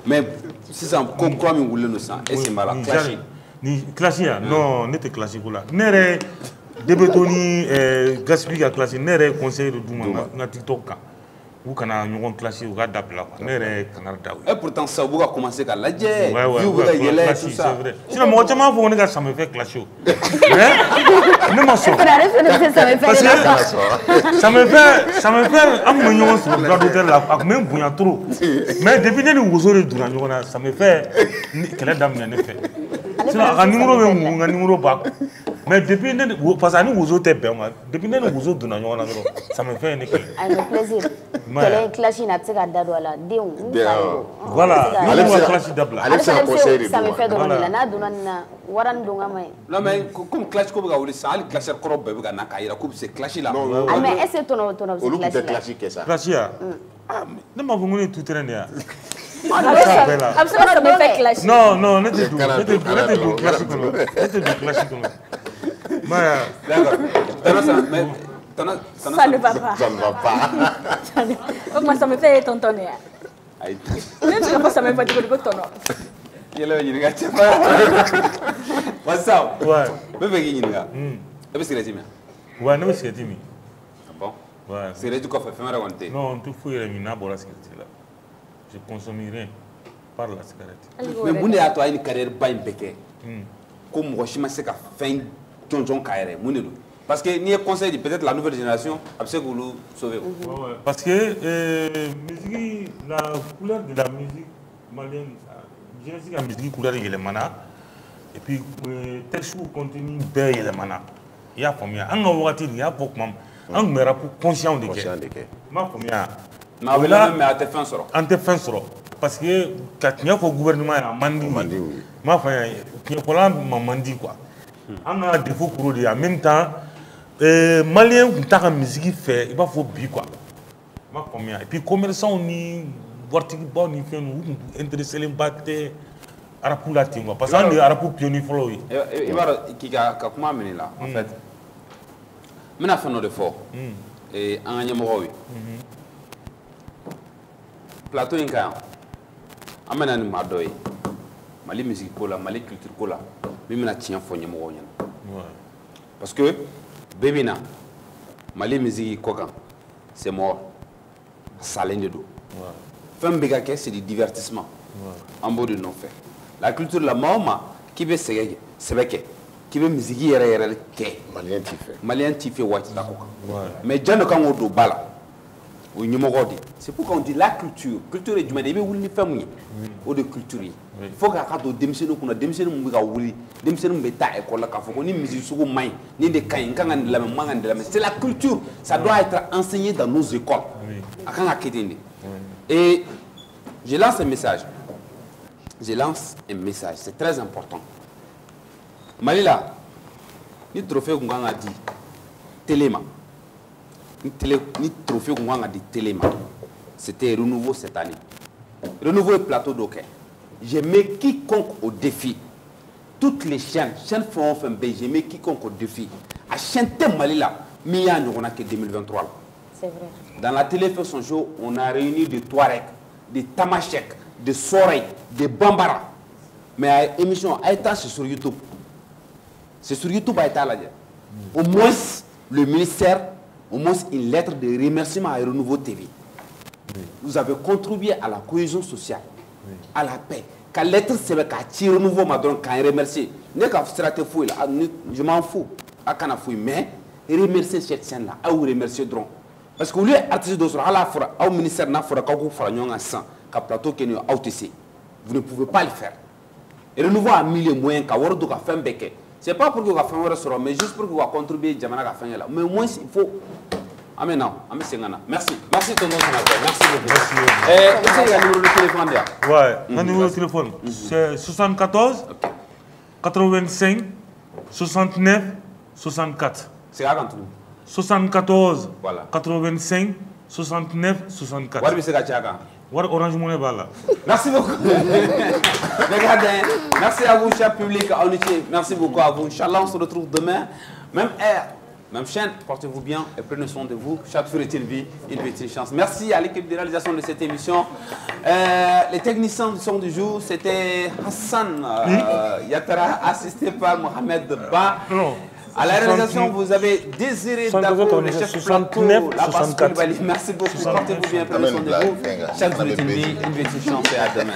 Mais si ça comme quoi nous voulons ça, et c'est mal clashé. Ni clashé non, n'était clashé là. Nere debetoni gaspiller clashé, nere conseil de Douma na TikTok. Ou kana ñogon clashé ou gada bla quoi. Nere kanarda. Et pourtant ça vous a commencé à la jet. C'est vrai. Sinon moi tellement vous on ça me fait clasher. Ne m'en sors. Ça me fait un million sur le d'hôtel là, même bouillant trop. Mais depuis que nous vous aurez durant ça me fait quelle dame ne fait. Sinon un numéro même un numéro bas. Mais depuis parce que nous vous êtes bien, depuis nous vous êtes donné ça me fait un écrit. Avec plaisir. Quel est clash n'a pas qu'à d'adola voilà. Ça me fait donner la na donner waran donga mai. Non mais comme clash ko ga wuli sa ali clash ko be ga na kayira ko c'est clash là. Ah mais est-ce que ton clash que ça. Clash ya. Ah, ne m'a venu tout traîner ya. Absolument me fait clash. Non, non, ne te doute clash comme. Ne te doute clash comme. D'accord. Ça ne va pas. Ça ne va pas. Moi, ça me fait tontonner. Même si ça me fait du tonton. Il est venu gâter. What's up? Ouais. Me fait gagner là. Et puis c'est les ouais, non, c'est timi. Bon. Ouais. C'est les tout qu'on fait faire raconter. Non, tout fouille les mina pour la cigarette là. Je consomme rien par la cigarette. Mais vous n'avez pas une carrière pas impecable. Comme moi, je sais qu'à fin John carrière, parce que ni conseil peut-être la nouvelle génération, après que vous sauvez. Parce que musique, la couleur de la musique malienne, je sais que la musique couleur est le mana. Et puis texte contenu bien est le mana. Il y a combien? En Ouattine, il y a beaucoup même. En me rappelle conscient de que. Ma combien? Mais là, mais à tes fins sera. En tes fins sera. Parce que quand il y a le gouvernement a mandi. Ma femme, il y a pas mandi quoi. On a des faux pour en même temps. Malien qui t'a musique fait, il va faut bien quoi. Ma combien? Et puis commerçant ni vortiques bon ni fait nous intéresser les bateaux arapu latin quoi. Parce que les arapu pionniers follow. Il va qui a comment mener là en fait. Maintenant fait nos efforts. Et en gagnant moi oui. Plateau inca. Amena ni madoy. Mali musique kola, mali culture kola. Mais maintenant tiens faut gagnant moi. Parce que Bébina, Mali musique kokan, c'est mort. Salin de dos. Femme bégake, c'est du divertissement. En beau de non fait. La culture la maman qui veut c'est qui veut musique yere Malien tifé. Malien tifé white la koka. Mais John quand on do bala. C'est pourquoi on dit la culture. Culture est du monde. Il veut une famille. Ou de culture. Il faut qu'à quand on démissionne, qu'on a démissionné, on va ouvrir. Démissionne, on va être école là. Quand on dit musique sur le main, ni des caïns, quand on a la même, c'est la culture. Ça doit être enseigné dans nos écoles. Et je lance un message. Je lance un message. C'est très important. Malila, ni trophée qu'on a dit, Téléma. Ni trophée qu'on a dit Téléma. C'était renouveau cette année. Renouveau le plateau d'Oké. Je mets quiconque au défi. Toutes les chaînes font un B, je mets quiconque au défi. À chaîne Malila, mais on a que 2023. C'est vrai. Dans la télé fait son show, on a réuni des Touaregs, des Tamashek, des Sorey, des Bambara. Mais l'émission a été sur YouTube. C'est sur YouTube a été là. Au moins, le ministère, au moins une lettre de remerciement à Renouveau TV. Vous avez contribué à la cohésion sociale, à la paix. Quand lettre c'est qu'à tirer Renouveau m'a donné quand remercier. Je m'en fous. Mais remercier cette scène là, à vous remercier drôle. Parce que vous voulez artiste de à la fois, au ministère n'a pas de plateau qui est AUTC. Vous ne pouvez pas le faire. Et Renouveau a mis les moyens qu'à voir faire un bec. Ce n'est pas pour que vous fassiez un restaurant, mais juste pour que vous contribuiez à la fin. Mais au moins, il faut. Amen. Merci. Merci, tonton. Merci beaucoup. Merci. Et le numéro de téléphone là. Ouais, le numéro de téléphone. C'est 74 85 69 64. C'est à quand 74 voilà. 85 69 64. Voilà, c'est Gachaga. Voilà, Orange Money Bala. Merci beaucoup. Regardez, merci à vous, cher public. Merci beaucoup à vous. Inch'Allah, on se retrouve demain. Même heure, même chaîne. Portez-vous bien et prenez soin de vous. Chaque jour est une vie, une chance. Merci à l'équipe de réalisation de cette émission. Les techniciens du son du jour, c'était Hassan Yatara, assisté par Mohamed Ba. À la réalisation, vous avez désiré d'avoir le chef plateau, la basse Koulibaly. Merci beaucoup. Portez-vous bien, prenez soin de vous. Chaque jour est une vie, une chance et à demain.